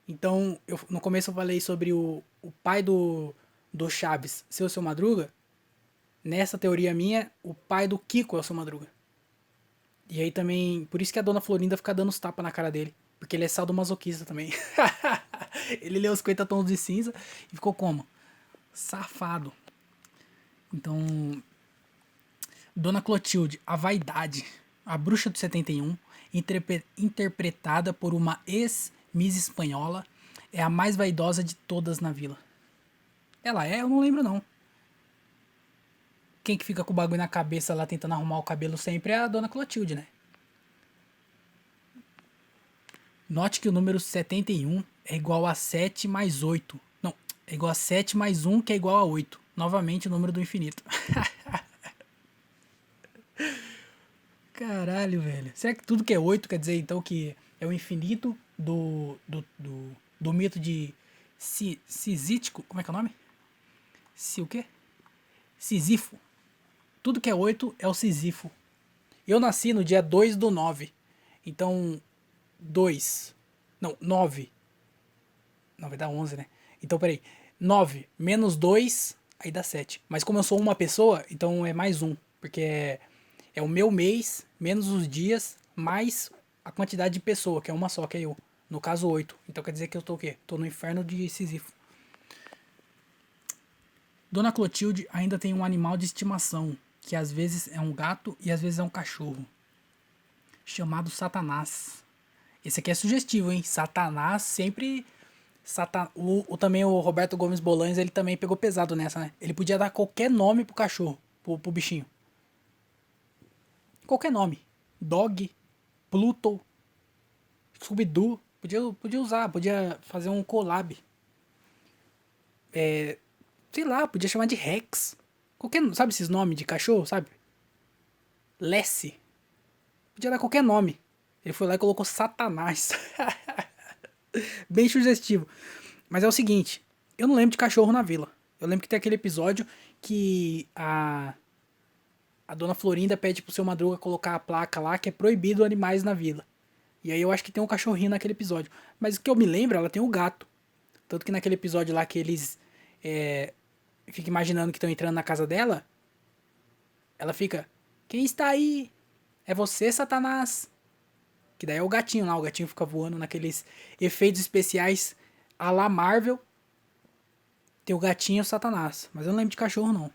Então, no começo eu falei sobre o pai do Chaves ser o Seu Madruga. Nessa teoria minha, o pai do Kiko é o Seu Madruga. E aí também, por isso que a Dona Florinda fica dando os tapas na cara dele. Porque ele é sadomasoquista também. Ele leu os 50 tons de cinza e ficou como? Safado. Então, Dona Clotilde, a vaidade. A bruxa do 71, interpretada por uma ex-miss espanhola, é a mais vaidosa de todas na vila. Ela é? Eu não lembro não. Quem que fica com o bagulho na cabeça lá tentando arrumar o cabelo sempre é a Dona Clotilde, né? Note que o número 71 é igual a 7 mais 8. Não, é igual a 7 mais 1, que é igual a 8. Novamente o número do infinito. Caralho, velho. Será que tudo que é 8 quer dizer então que é o infinito do mito de Cisítico? Como é que é o nome? O quê? Sísifo. Tudo que é 8 é o Sísifo. Eu nasci no dia 2/9. Então, 2. Não, 9. Não, vai dar 11, né? Então, peraí. 9 menos 2, aí dá 7. Mas como eu sou uma pessoa, então é mais um. Porque é o meu mês, menos os dias, mais a quantidade de pessoa, que é uma só, que é eu. No caso, 8. Então quer dizer que eu tô o quê? Tô no inferno de Sísifo. Dona Clotilde ainda tem um animal de estimação, que às vezes é um gato e às vezes é um cachorro, chamado Satanás. Esse aqui é sugestivo, hein? Satanás sempre... também o Roberto Gomes Bolanhos, ele também pegou pesado nessa, né? Ele podia dar qualquer nome pro cachorro, pro bichinho. Qualquer nome. Dog, Pluto, Scooby-Doo. Podia usar, podia fazer um collab. Sei lá, podia chamar de Rex. Qualquer, sabe esses nomes de cachorro, sabe? Lessie. Podia dar qualquer nome. Ele foi lá e colocou Satanás. Bem sugestivo. Mas é o seguinte, eu não lembro de Cachorro na Vila. Eu lembro que tem aquele episódio que a dona Florinda pede pro seu Madruga colocar a placa lá que é proibido animais na vila. E aí eu acho que tem um cachorrinho naquele episódio. Mas o que eu me lembro, ela tem um gato. Tanto que naquele episódio lá que eles ficam imaginando que estão entrando na casa dela, ela fica, quem está aí? É você, Satanás? Que daí é o gatinho lá, o gatinho fica voando naqueles efeitos especiais à la Marvel. Tem o gatinho e o Satanás. Mas eu não lembro de cachorro, não.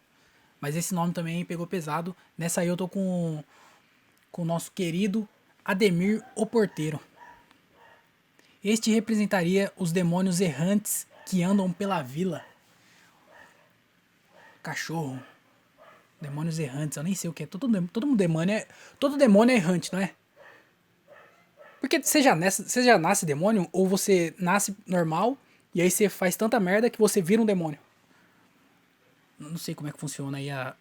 Mas esse nome também pegou pesado. Nessa aí eu tô com o nosso querido Ademir o Porteiro. Este representaria os demônios errantes que andam pela vila. Cachorro. Demônios errantes, eu nem sei o que é. Todo demônio é errante, não é? Porque você já nasce demônio ou você nasce normal e aí você faz tanta merda que você vira um demônio. Não sei como é que funciona aí a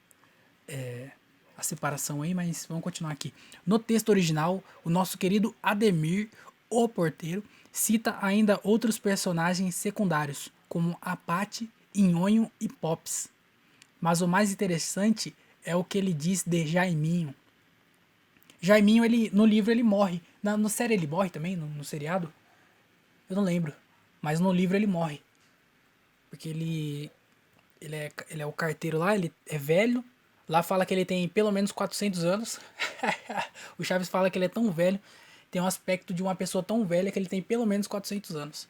separação aí, mas vamos continuar aqui. No texto original, o nosso querido Ademir, o Porteiro, cita ainda outros personagens secundários, como Apate, Inhonho e Pops. Mas o mais interessante é o que ele diz de Jaiminho. Jaiminho, no livro, ele morre. No série ele morre também, no seriado? Eu não lembro. Mas no livro ele morre. Porque ele é o carteiro lá, ele é velho. Lá fala que ele tem pelo menos 400 anos. O Chaves fala que ele é tão velho, tem um aspecto de uma pessoa tão velha que ele tem pelo menos 400 anos.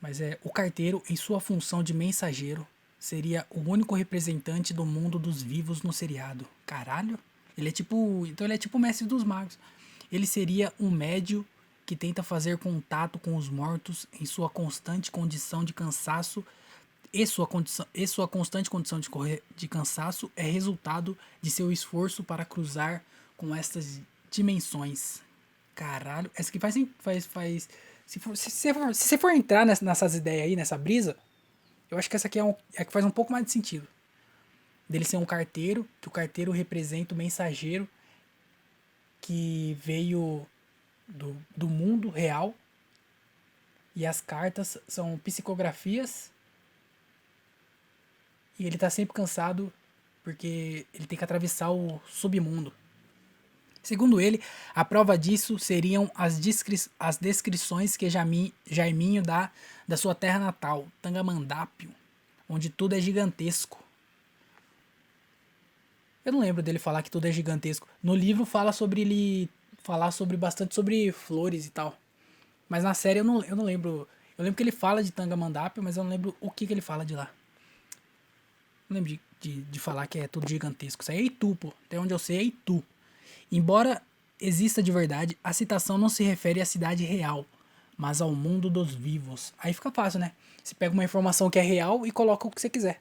Mas o carteiro, em sua função de mensageiro, seria o único representante do mundo dos vivos no seriado. Caralho. Então ele é tipo o mestre dos magos. Ele seria um médio que tenta fazer contato com os mortos em sua constante condição de cansaço. E sua constante condição de cansaço é resultado de seu esforço para cruzar com estas dimensões. Caralho, essa aqui faz. Se você for entrar nessas ideias aí, nessa brisa, eu acho que essa aqui é a que faz um pouco mais de sentido. Dele ser um carteiro, que o carteiro representa o mensageiro que veio do mundo real. E as cartas são psicografias. E ele tá sempre cansado porque ele tem que atravessar o submundo. Segundo ele, a prova disso seriam as descrições que Jaiminho dá da sua terra natal, Tangamandápio, onde tudo é gigantesco. Eu não lembro dele falar que tudo é gigantesco. No livro fala sobre ele falar bastante sobre flores e tal. Mas na série eu não lembro. Eu lembro que ele fala de Tangamandápio, mas eu não lembro o que ele fala de lá. Não lembro de falar que é tudo gigantesco. Isso aí é Itu, pô. Até onde eu sei é Itu. Embora exista de verdade, a citação não se refere à cidade real, mas ao mundo dos vivos. Aí fica fácil, né? Você pega uma informação que é real e coloca o que você quiser.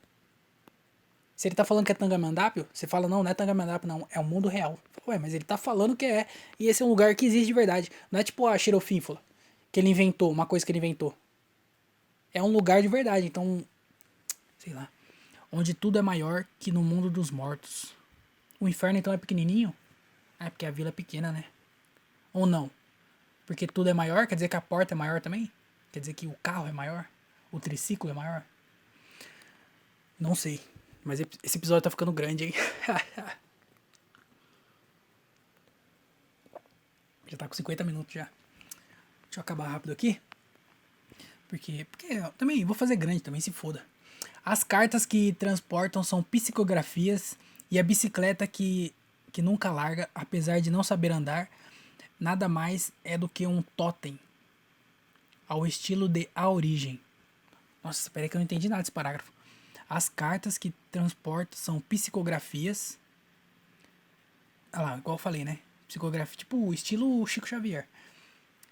Se ele tá falando que é Tangamandápio, você fala, não é Tangamandápio, não. É o mundo real. Ué, mas ele tá falando que é. E esse é um lugar que existe de verdade. Não é tipo a Xerofínfula, que ele inventou, uma coisa que ele inventou. É um lugar de verdade, então... Sei lá. Onde tudo é maior que no mundo dos mortos. O inferno então é pequenininho? Ah, é porque a vila é pequena, né? Ou não? Porque tudo é maior, quer dizer que a porta é maior também? Quer dizer que o carro é maior? O triciclo é maior? Não sei. Mas esse episódio tá ficando grande, hein? Já tá com 50 minutos já. Deixa eu acabar rápido aqui. Porque eu também vou fazer grande também, se foda. As cartas que transportam são psicografias e a bicicleta que nunca larga, apesar de não saber andar, nada mais é do que um totem, ao estilo de A Origem. Nossa, espera aí que eu não entendi nada desse parágrafo. As cartas que transportam são psicografias. Ah lá, igual eu falei, né? Psicografia, tipo o estilo Chico Xavier.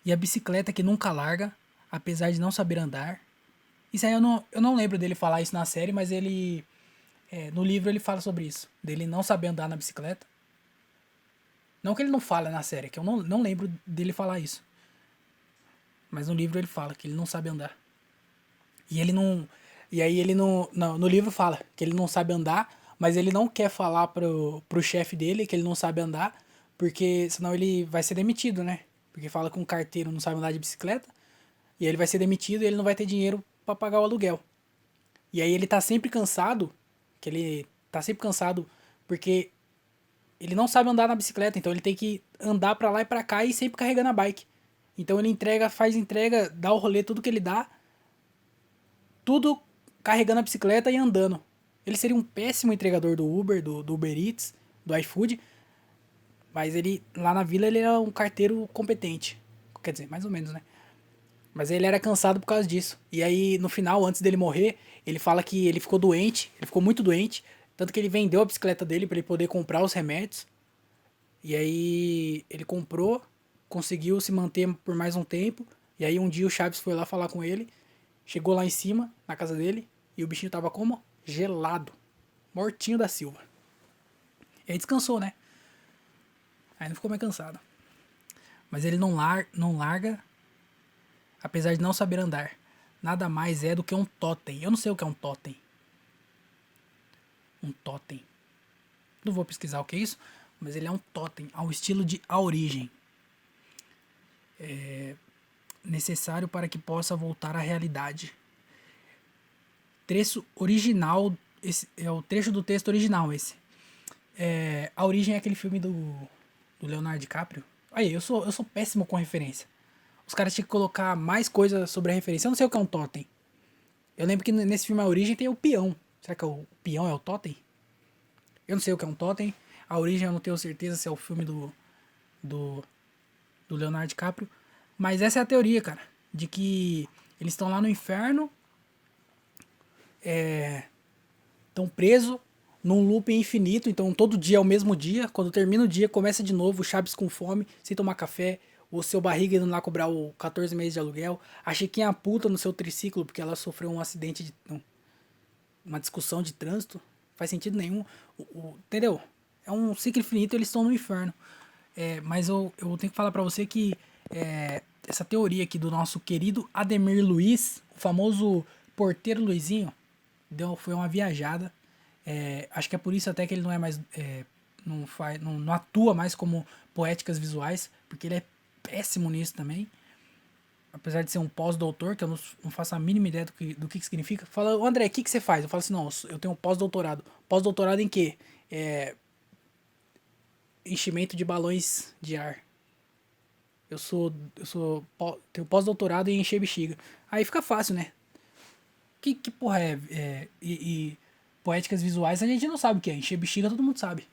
E a bicicleta que nunca larga, apesar de não saber andar. Isso aí eu não lembro dele falar isso na série, mas ele. No livro ele fala sobre isso. Dele não saber andar na bicicleta. Não que ele não fala na série, que eu não lembro dele falar isso. Mas no livro ele fala que ele não sabe andar. E ele não. E aí ele não. No livro fala que ele não sabe andar, mas ele não quer falar pro chefe dele que ele não sabe andar, porque senão ele vai ser demitido, né? Porque fala que um carteiro não sabe andar de bicicleta, e aí ele vai ser demitido e ele não vai ter dinheiro pra pagar o aluguel. E aí ele tá sempre cansado, que ele tá sempre cansado porque ele não sabe andar na bicicleta, então ele tem que andar pra lá e pra cá e sempre carregando a bike. Então ele entrega, faz entrega, dá o rolê, tudo que ele dá, tudo carregando a bicicleta e andando. Ele seria um péssimo entregador do Uber, do Uber Eats, do iFood, mas ele, lá na vila, ele era um carteiro competente. Quer dizer, mais ou menos, né? Mas ele era cansado por causa disso. E aí, no final, antes dele morrer, ele fala que ele ficou doente, ele ficou muito doente, tanto que ele vendeu a bicicleta dele para ele poder comprar os remédios. E aí, ele comprou, conseguiu se manter por mais um tempo. E aí, um dia o Chaves foi lá falar com ele, chegou lá em cima, na casa dele, e o bichinho tava como? Gelado. Mortinho da Silva. E aí descansou, né? Aí não ficou mais cansado. Mas ele não larga, apesar de não saber andar. Nada mais é do que um totem. Eu não sei o que é um totem. Um totem. Não vou pesquisar o que é isso, mas ele é um totem, ao estilo de A Origem. É necessário para que possa voltar à realidade. Trecho original, esse é o trecho do texto original esse. A Origem é aquele filme do Leonardo DiCaprio. Aí, eu sou péssimo com referência. Os caras tinham que colocar mais coisa sobre a referência. Eu não sei o que é um totem. Eu lembro que nesse filme A Origem tem o peão. Será que o peão é o totem? Eu não sei o que é um totem. A Origem eu não tenho certeza se é o filme do, do Leonardo DiCaprio. Mas essa é a teoria, cara. De que eles estão lá no inferno. Estão presos num loop infinito. Então todo dia é o mesmo dia. Quando termina o dia, começa de novo. O Chaves com fome, sem tomar café. O seu barriga indo lá cobrar o 14 meses de aluguel. A Chiquinha puta no seu triciclo porque ela sofreu um acidente de. Uma discussão de trânsito. Faz sentido nenhum. Entendeu? É um ciclo infinito, eles estão no inferno. Mas eu tenho que falar pra você que essa teoria aqui do nosso querido Ademir Luiz, o famoso porteiro Luizinho, foi uma viajada. Acho que é por isso até que ele não é mais. Não atua mais como poéticas visuais, porque ele é péssimo nisso também. Apesar de ser um pós-doutor, que eu não faço a mínima ideia do que significa. Fala, André, o que você faz? Eu falo assim, não, eu tenho um pós-doutorado. Pós-doutorado em quê? Enchimento de balões de ar. Tenho pós-doutorado em encher bexiga. Aí fica fácil, né? Que porra e poéticas visuais a gente não sabe o que é. Encher bexiga todo mundo sabe.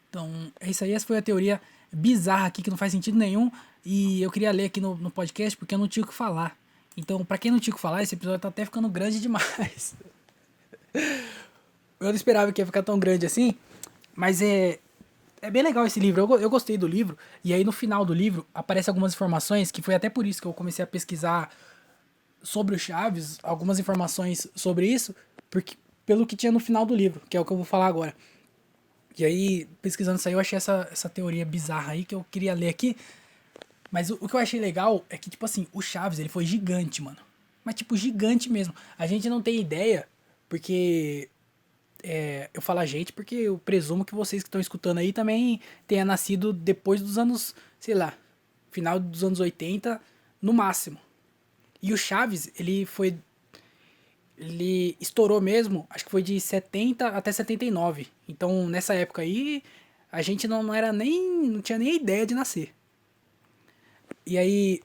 Então, é isso aí. Essa foi a teoria bizarra aqui que não faz sentido nenhum. E eu queria ler aqui no podcast porque eu não tinha o que falar. Então, pra quem não tinha o que falar, esse episódio tá até ficando grande demais. Eu não esperava que ia ficar tão grande assim. Mas é bem legal esse livro. Eu gostei do livro. E aí no final do livro aparecem algumas informações que foi até por isso que eu comecei a pesquisar sobre o Chaves, algumas informações sobre isso, porque pelo que tinha no final do livro, que é o que eu vou falar agora. E aí, pesquisando isso aí, eu achei essa teoria bizarra aí que eu queria ler aqui. Mas o que eu achei legal é que, tipo assim, o Chaves, ele foi gigante, mano. Mas, tipo, gigante mesmo. A gente não tem ideia, porque Eu falo a gente porque eu presumo que vocês que estão escutando aí também tenha nascido depois dos anos, sei lá, final dos anos 80 no máximo. E o Chaves, ele estourou mesmo, acho que foi de 70 até 79. Então, nessa época aí, a gente não era nem, não tinha nem ideia de nascer. E aí,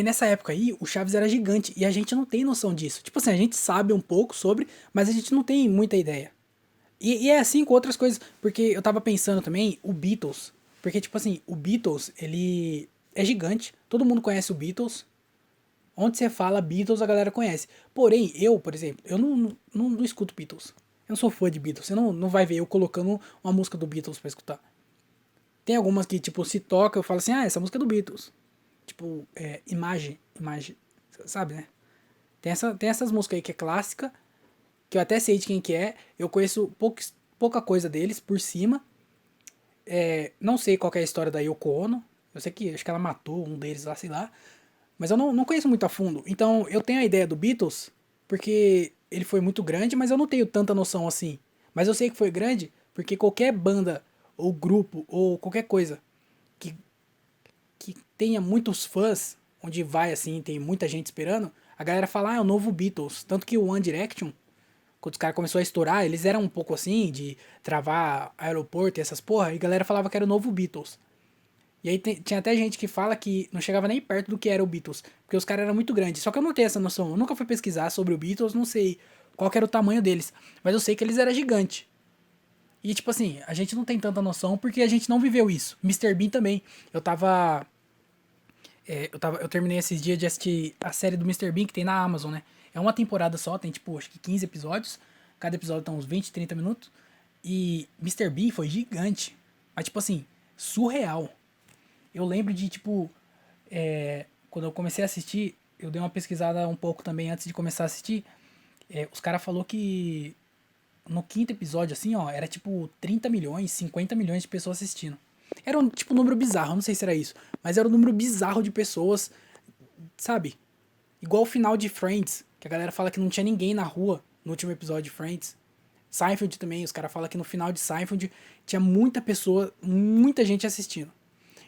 nessa época aí, o Chaves era gigante e a gente não tem noção disso. Tipo assim, a gente sabe um pouco sobre, mas a gente não tem muita ideia. E é assim com outras coisas, porque eu tava pensando também, o Beatles. Porque, tipo assim, o Beatles, ele é gigante, todo mundo conhece o Beatles. Onde você fala Beatles, a galera conhece. Porém, eu, por exemplo, eu não escuto Beatles. Eu não sou fã de Beatles. Você não vai ver eu colocando uma música do Beatles pra escutar. Tem algumas que, tipo, se toca, eu falo assim, essa música é do Beatles. Tipo, Imagine, sabe, né? Tem essas músicas aí que é clássica, que eu até sei de quem que é. Eu conheço pouca coisa deles por cima. Não sei qual que é a história da Yoko Ono. Eu sei que acho que ela matou um deles lá, sei lá. Mas eu não conheço muito a fundo. Então eu tenho a ideia do Beatles, porque ele foi muito grande, mas eu não tenho tanta noção assim. Mas eu sei que foi grande, porque qualquer banda, ou grupo, ou qualquer coisa que, que tenha muitos fãs, onde vai assim, tem muita gente esperando, a galera fala, é o novo Beatles. Tanto que o One Direction, quando os caras começaram a estourar, eles eram um pouco assim, de travar aeroporto e essas porra, e a galera falava que era o novo Beatles. E aí tinha até gente que fala que não chegava nem perto do que era o Beatles, porque os caras eram muito grandes. Só que eu não tenho essa noção, eu nunca fui pesquisar sobre o Beatles, não sei qual que era o tamanho deles, mas eu sei que eles eram gigantes. E tipo assim, a gente não tem tanta noção porque a gente não viveu isso. Mr. Bean também. Eu terminei esses dias de assistir a série do Mr. Bean que tem na Amazon, né? É uma temporada só, tem tipo, acho que 15 episódios. Cada episódio tá uns 20, 30 minutos. E Mr. Bean foi gigante. Mas tipo assim, surreal. Eu lembro de, tipo, quando eu comecei a assistir, eu dei uma pesquisada um pouco também antes de começar a assistir. Os caras falaram que no quinto episódio, assim, ó, era tipo 30 milhões, 50 milhões de pessoas assistindo. Era um tipo um número bizarro, não sei se era isso, mas era um número bizarro de pessoas, sabe? Igual o final de Friends, que a galera fala que não tinha ninguém na rua no último episódio de Friends. Seinfeld também, os caras falam que no final de Seinfeld tinha muita pessoa, muita gente assistindo.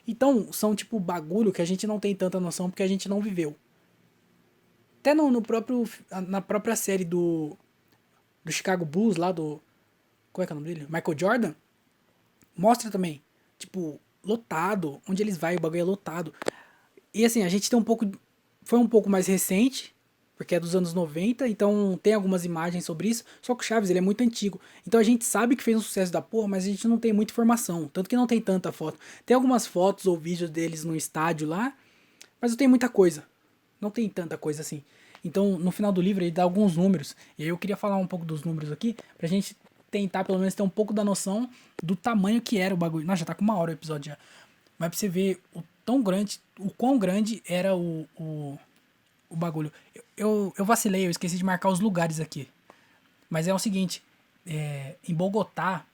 Então, são tipo bagulho que a gente não tem tanta noção porque a gente não viveu. Até na própria série do Chicago Bulls lá do... Qual é que é o nome dele? Michael Jordan. Mostra também. Tipo, lotado. Onde eles vai, o bagulho é lotado. E assim, a gente tem um pouco... Foi um pouco mais recente, porque é dos anos 90, então tem algumas imagens sobre isso. Só que o Chaves, ele é muito antigo. Então a gente sabe que fez um sucesso da porra, mas a gente não tem muita informação. Tanto que não tem tanta foto. Tem algumas fotos ou vídeos deles no estádio lá, mas não tem muita coisa. Não tem tanta coisa assim. Então, no final do livro, ele dá alguns números. E aí eu queria falar um pouco dos números aqui, pra gente tentar, pelo menos, ter um pouco da noção do tamanho que era o bagulho. Nossa, já tá com 1 hora o episódio já. Mas pra você ver o quão grande era o bagulho. Eu vacilei, eu esqueci de marcar os lugares aqui. Mas é o seguinte, em Bogotá,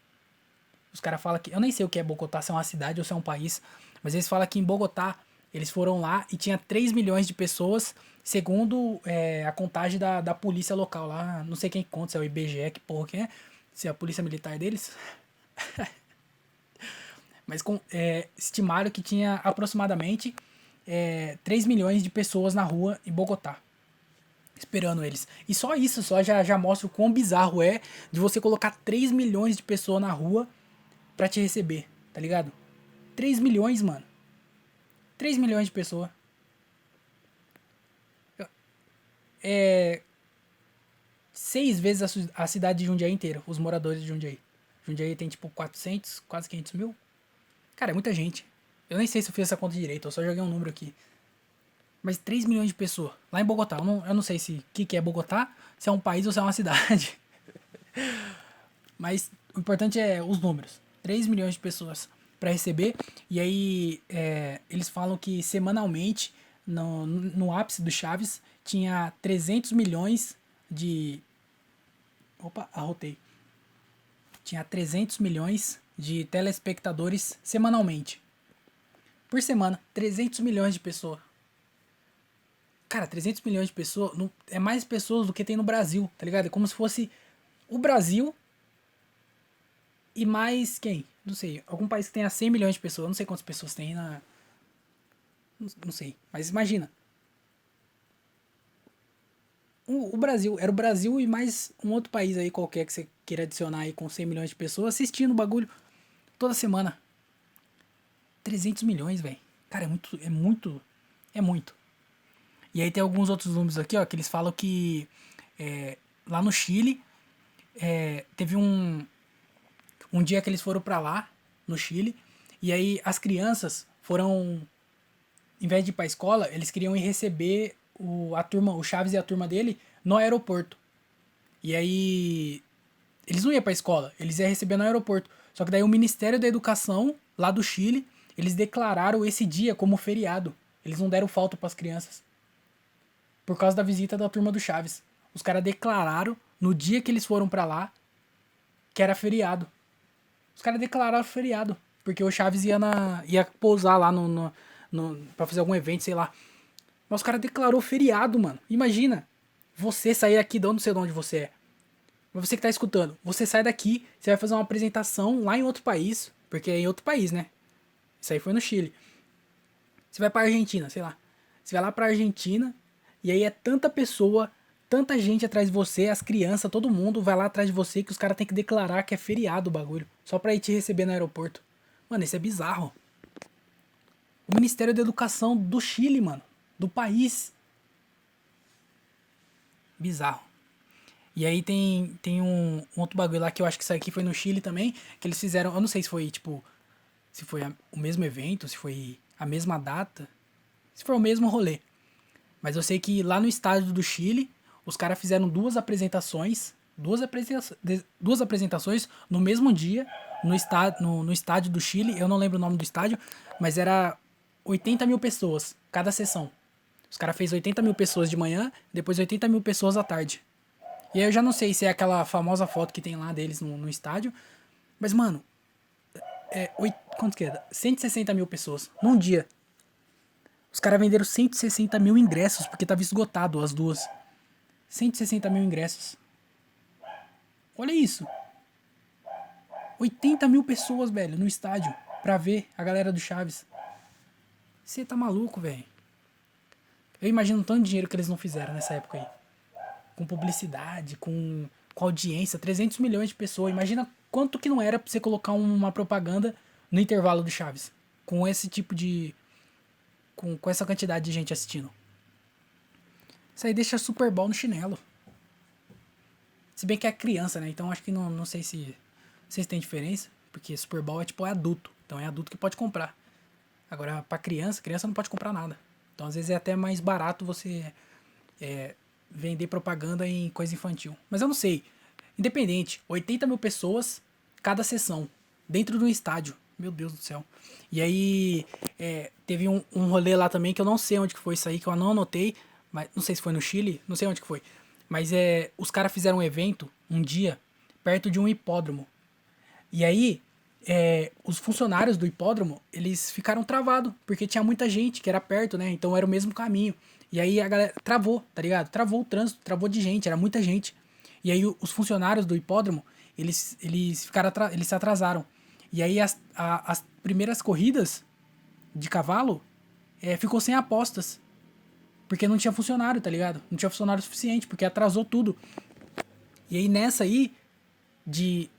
os caras falam que... Eu nem sei o que é Bogotá, se é uma cidade ou se é um país. Mas eles falam que em Bogotá, eles foram lá e tinha 3 milhões de pessoas, segundo a contagem da polícia local lá. Não sei quem conta, se é o IBGE, que porra que é. Se é a polícia militar deles. Mas estimaram que tinha aproximadamente 3 milhões de pessoas na rua em Bogotá. Esperando eles. E só isso só já mostra o quão bizarro é de você colocar 3 milhões de pessoas na rua pra te receber, tá ligado? 3 milhões, mano. 3 milhões de pessoas. É 6 vezes a cidade de Jundiaí inteira, os moradores de Jundiaí. Jundiaí tem tipo 400, quase 500 mil. Cara, é muita gente. Eu nem sei se eu fiz essa conta direito, eu só joguei um número aqui. Mas 3 milhões de pessoas. Lá em Bogotá. Eu não sei se que é Bogotá, se é um país ou se é uma cidade. Mas o importante é os números. 3 milhões de pessoas para receber. E aí eles falam que semanalmente, no ápice do Chaves, tinha 300 milhões de... Opa, arrotei. Tinha 300 milhões de telespectadores semanalmente. Por semana, 300 milhões de pessoas. Cara, 300 milhões de pessoas é mais pessoas do que tem no Brasil, tá ligado? É como se fosse O Brasil e mais quem? Não sei. Algum país que tenha 100 milhões de pessoas. Eu não sei quantas pessoas tem na... Não sei. Mas imagina. O Brasil. Era o Brasil e mais um outro país aí qualquer que você queira adicionar aí com 100 milhões de pessoas assistindo o bagulho toda semana. 300 milhões, velho. Cara, é muito, é muito, é muito. E aí tem alguns outros números aqui, ó, que eles falam que lá no Chile teve um dia que eles foram pra lá, no Chile, e aí as crianças foram, em vez de ir pra escola, eles queriam ir receber a turma, o Chaves e a turma dele no aeroporto. E aí eles não iam pra escola, eles iam receber no aeroporto. Só que daí o Ministério da Educação, lá do Chile, eles declararam esse dia como feriado. Eles não deram falta pras crianças. Por causa da visita da turma do Chaves. Os caras declararam, no dia que eles foram pra lá, que era feriado. Os caras declararam feriado. Porque o Chaves ia pousar lá pra fazer algum evento, sei lá. Mas os caras declarou feriado, mano. Imagina. Você sair aqui de onde, não sei de onde você é. Mas você que tá escutando. Você sai daqui, você vai fazer uma apresentação lá em outro país. Porque é em outro país, né? Isso aí foi no Chile. Você vai pra Argentina, sei lá. Você vai lá pra Argentina. E aí é tanta pessoa, tanta gente atrás de você, as crianças, todo mundo vai lá atrás de você que os caras tem que declarar que é feriado o bagulho. Só pra ir te receber no aeroporto. Mano, isso é bizarro. O Ministério da Educação do Chile, mano. Do país. Bizarro. E aí tem um outro bagulho lá que eu acho que isso aqui foi no Chile também. Que eles fizeram. Eu não sei se foi tipo. Se foi o mesmo evento, se foi a mesma data. Se foi o mesmo rolê. Mas eu sei que lá no estádio do Chile, os caras fizeram duas apresentações. Duas apresentações no mesmo dia, no estádio do Chile. Eu não lembro o nome do estádio, mas era 80 mil pessoas cada sessão. Os caras fez 80 mil pessoas de manhã, depois 80 mil pessoas à tarde. E aí eu já não sei se é aquela famosa foto que tem lá deles no estádio. Mas, mano, quanto que é? 160 mil pessoas num dia. Os caras venderam 160 mil ingressos porque tava esgotado as duas. 160 mil ingressos. Olha isso. 80 mil pessoas, velho, no estádio pra ver a galera do Chaves. Você tá maluco, velho. Eu imagino o tanto de dinheiro que eles não fizeram nessa época aí. Com publicidade, com audiência. 300 milhões de pessoas. Imagina quanto que não era pra você colocar uma propaganda no intervalo do Chaves. Com esse tipo de... Com essa quantidade de gente assistindo. Isso aí deixa Super Bowl no chinelo. Se bem que é criança, né? Então acho que não sei se tem diferença. Porque Super Bowl é tipo adulto. Então é adulto que pode comprar. Agora, pra criança não pode comprar nada. Então às vezes é até mais barato você vender propaganda em coisa infantil. Mas eu não sei. Independente, 80 mil pessoas cada sessão. Dentro de um estádio. Meu Deus do céu. E aí teve um rolê lá também que eu não sei onde que foi isso aí, que eu não anotei. Mas não sei se foi no Chile, não sei onde que foi. Mas os caras fizeram um evento um dia perto de um hipódromo. E aí os funcionários do hipódromo, eles ficaram travados, porque tinha muita gente que era perto, né? Então era o mesmo caminho. E aí a galera travou, tá ligado? Travou o trânsito, travou de gente, era muita gente. E aí os funcionários do hipódromo, eles eles se atrasaram. E aí as primeiras corridas de cavalo ficou sem apostas. Porque não tinha funcionário, tá ligado? Não tinha funcionário suficiente, porque atrasou tudo. E aí nessa aí, de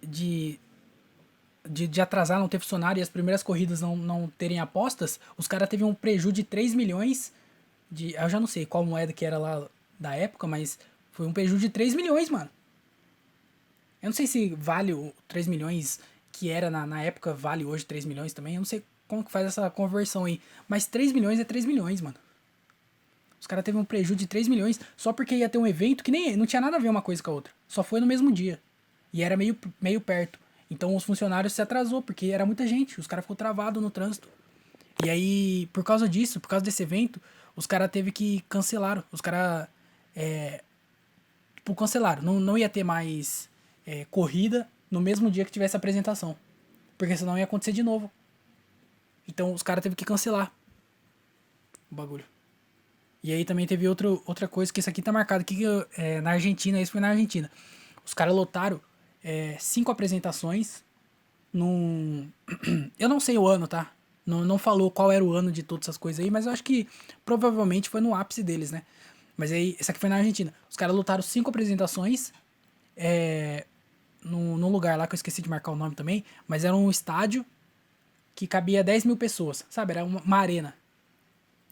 atrasar, não ter funcionário e as primeiras corridas não terem apostas, os caras teve um prejuízo de 3 milhões eu já não sei qual moeda que era lá da época, mas foi um prejuízo de 3 milhões, mano. Eu não sei se vale o 3 milhões que era na época, vale hoje 3 milhões também. Eu não sei como que faz essa conversão aí. Mas 3 milhões é 3 milhões, mano. Os caras teve um prejuízo de 3 milhões só porque ia ter um evento que nem não tinha nada a ver uma coisa com a outra. Só foi no mesmo dia. E era meio perto. Então os funcionários se atrasou, porque era muita gente. Os caras ficou travado no trânsito. E aí, por causa disso, por causa desse evento, os caras teve que cancelaram. Os caras, tipo, cancelaram. Não ia ter mais corrida no mesmo dia que tivesse a apresentação. Porque senão ia acontecer de novo. Então os caras teve que cancelar o bagulho. E aí também teve outra coisa, que isso aqui tá marcado aqui na Argentina, isso foi na Argentina. Os caras lotaram 5 apresentações num... Eu não sei o ano, tá? Não falou qual era o ano de todas essas coisas aí, mas eu acho que provavelmente foi no ápice deles, né? Mas aí, essa aqui foi na Argentina. Os caras lotaram 5 apresentações num lugar lá que eu esqueci de marcar o nome também, mas era um estádio que cabia 10 mil pessoas, sabe? Era uma arena.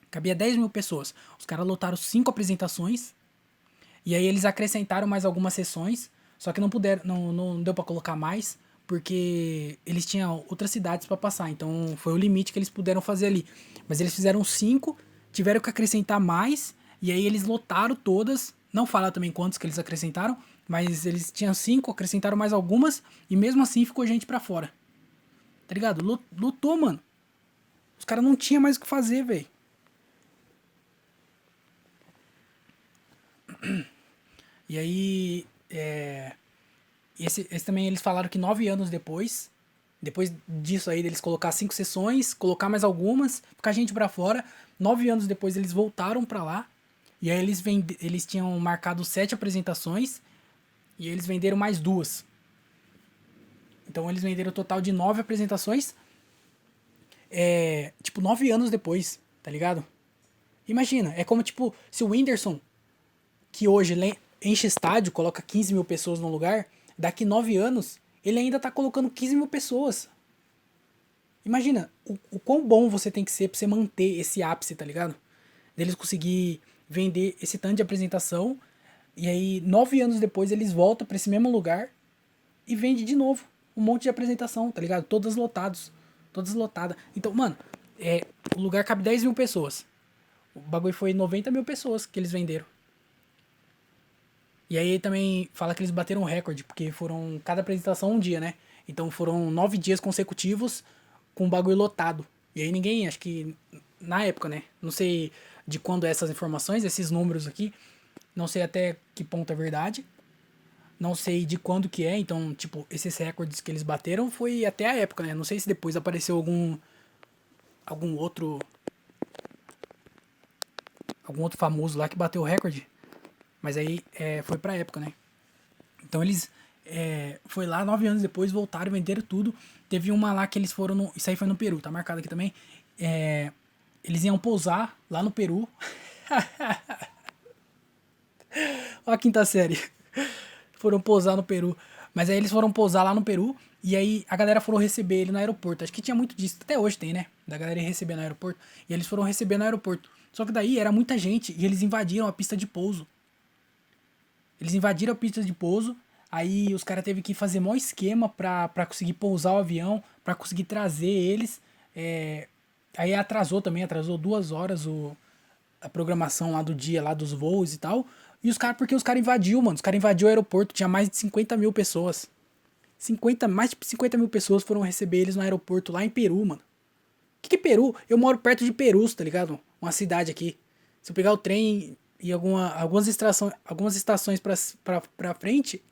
Cabia 10 mil pessoas. Os caras lotaram 5 apresentações e aí eles acrescentaram mais algumas sessões, só que não puderam, não deu pra colocar mais, porque eles tinham outras cidades pra passar, então foi o limite que eles puderam fazer ali. Mas eles fizeram 5, tiveram que acrescentar mais, e aí eles lotaram todas, não fala também quantos que eles acrescentaram, mas eles tinham 5, acrescentaram mais algumas, e mesmo assim ficou gente pra fora. Tá ligado? Lotou, mano. Os caras não tinham mais o que fazer, velho. E aí, esse também eles falaram que 9 anos depois disso aí, deles colocar 5 sessões, colocar mais algumas, ficar gente pra fora, 9 anos depois eles voltaram pra lá, e aí eles tinham marcado 7 apresentações, e eles venderam mais 2. Então eles venderam um total de 9 apresentações, tipo, 9 anos depois, tá ligado? Imagina, é como tipo, se o Whindersson, que hoje enche estádio, coloca 15 mil pessoas no lugar, daqui 9 anos, ele ainda tá colocando 15 mil pessoas. Imagina o quão bom você tem que ser pra você manter esse ápice, tá ligado? Deles conseguir vender esse tanto de apresentação, e aí 9 anos depois eles voltam pra esse mesmo lugar e vende de novo um monte de apresentação, tá ligado? Todas lotadas. Todas lotadas. Então, mano, o lugar cabe 10 mil pessoas. O bagulho foi 90 mil pessoas que eles venderam. E aí também fala que eles bateram um recorde, porque foram cada apresentação um dia, né? Então foram 9 dias consecutivos com o bagulho lotado. E aí ninguém, acho que na época, né? Não sei de quando é essas informações, esses números aqui. Não sei até que ponto é verdade. Não sei de quando que é. Então, tipo, esses recordes que eles bateram foi até a época, né? Não sei se depois apareceu algum outro famoso lá que bateu o recorde. Mas aí foi pra época, né? Então eles foi lá 9 anos depois, voltaram, venderam tudo. Teve uma lá que eles foram no. Isso aí foi no Peru, tá marcado aqui também. Eles iam pousar lá no Peru. Ó a quinta série. Foram pousar no Peru. Mas aí eles foram pousar lá no Peru. E aí a galera foram receber ele no aeroporto. Acho que tinha muito disso. Até hoje tem, né? Da galera ir receber no aeroporto. E eles foram receber no aeroporto. Só que daí era muita gente e eles invadiram a pista de pouso. Eles invadiram a pista de pouso. Aí os caras teve que fazer maior esquema pra conseguir pousar o avião, pra conseguir trazer eles. Aí atrasou 2 horas a programação lá do dia, lá dos voos e tal. E porque os caras invadiu, mano. Os caras invadiu o aeroporto, tinha mais de 50 mil pessoas. Mais de 50 mil pessoas foram receber eles no aeroporto lá em Peru, mano. Que é Peru? Eu moro perto de Perus, tá ligado? Uma cidade aqui. Se eu pegar o trem e algumas estações pra frente,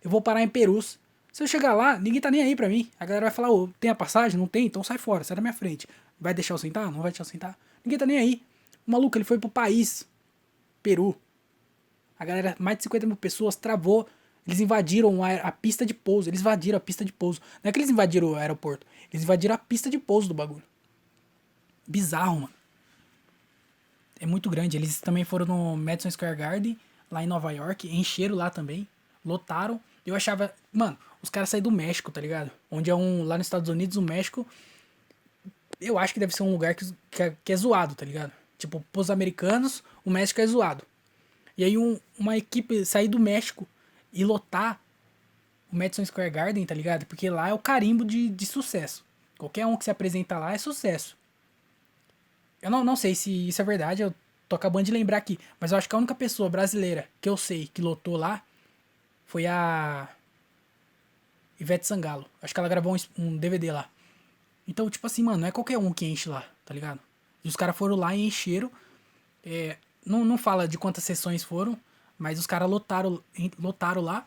eu vou parar em Perus. Se eu chegar lá, ninguém tá nem aí pra mim. A galera vai falar, ô, tem a passagem? Não tem? Então sai fora, sai da minha frente. Vai deixar eu sentar? Não vai deixar eu sentar? Ninguém tá nem aí. O maluco, ele foi pro país, Peru. A galera, mais de 50 mil pessoas, travou. Eles invadiram a pista de pouso. Eles invadiram a pista de pouso. Não é que eles invadiram o aeroporto. Eles invadiram a pista de pouso do bagulho. Bizarro, mano. É muito grande. Eles também foram no Madison Square Garden, lá em Nova York. Encheram lá também. Lotaram. Eu achava... Mano, os caras saíram do México, tá ligado? Onde é lá nos Estados Unidos, o México... Eu acho que deve ser um lugar que é zoado, tá ligado? Tipo, pros americanos, o México é zoado. E aí uma equipe sair do México e lotar o Madison Square Garden, tá ligado? Porque lá é o carimbo de sucesso. Qualquer um que se apresenta lá é sucesso. Eu não sei se isso é verdade, eu tô acabando de lembrar aqui. Mas eu acho que a única pessoa brasileira que eu sei que lotou lá foi a Ivete Sangalo. Acho que ela gravou um DVD lá. Então, tipo assim, mano, não é qualquer um que enche lá, tá ligado? E os caras foram lá e encheram. Não fala de quantas sessões foram, mas os caras lotaram lá.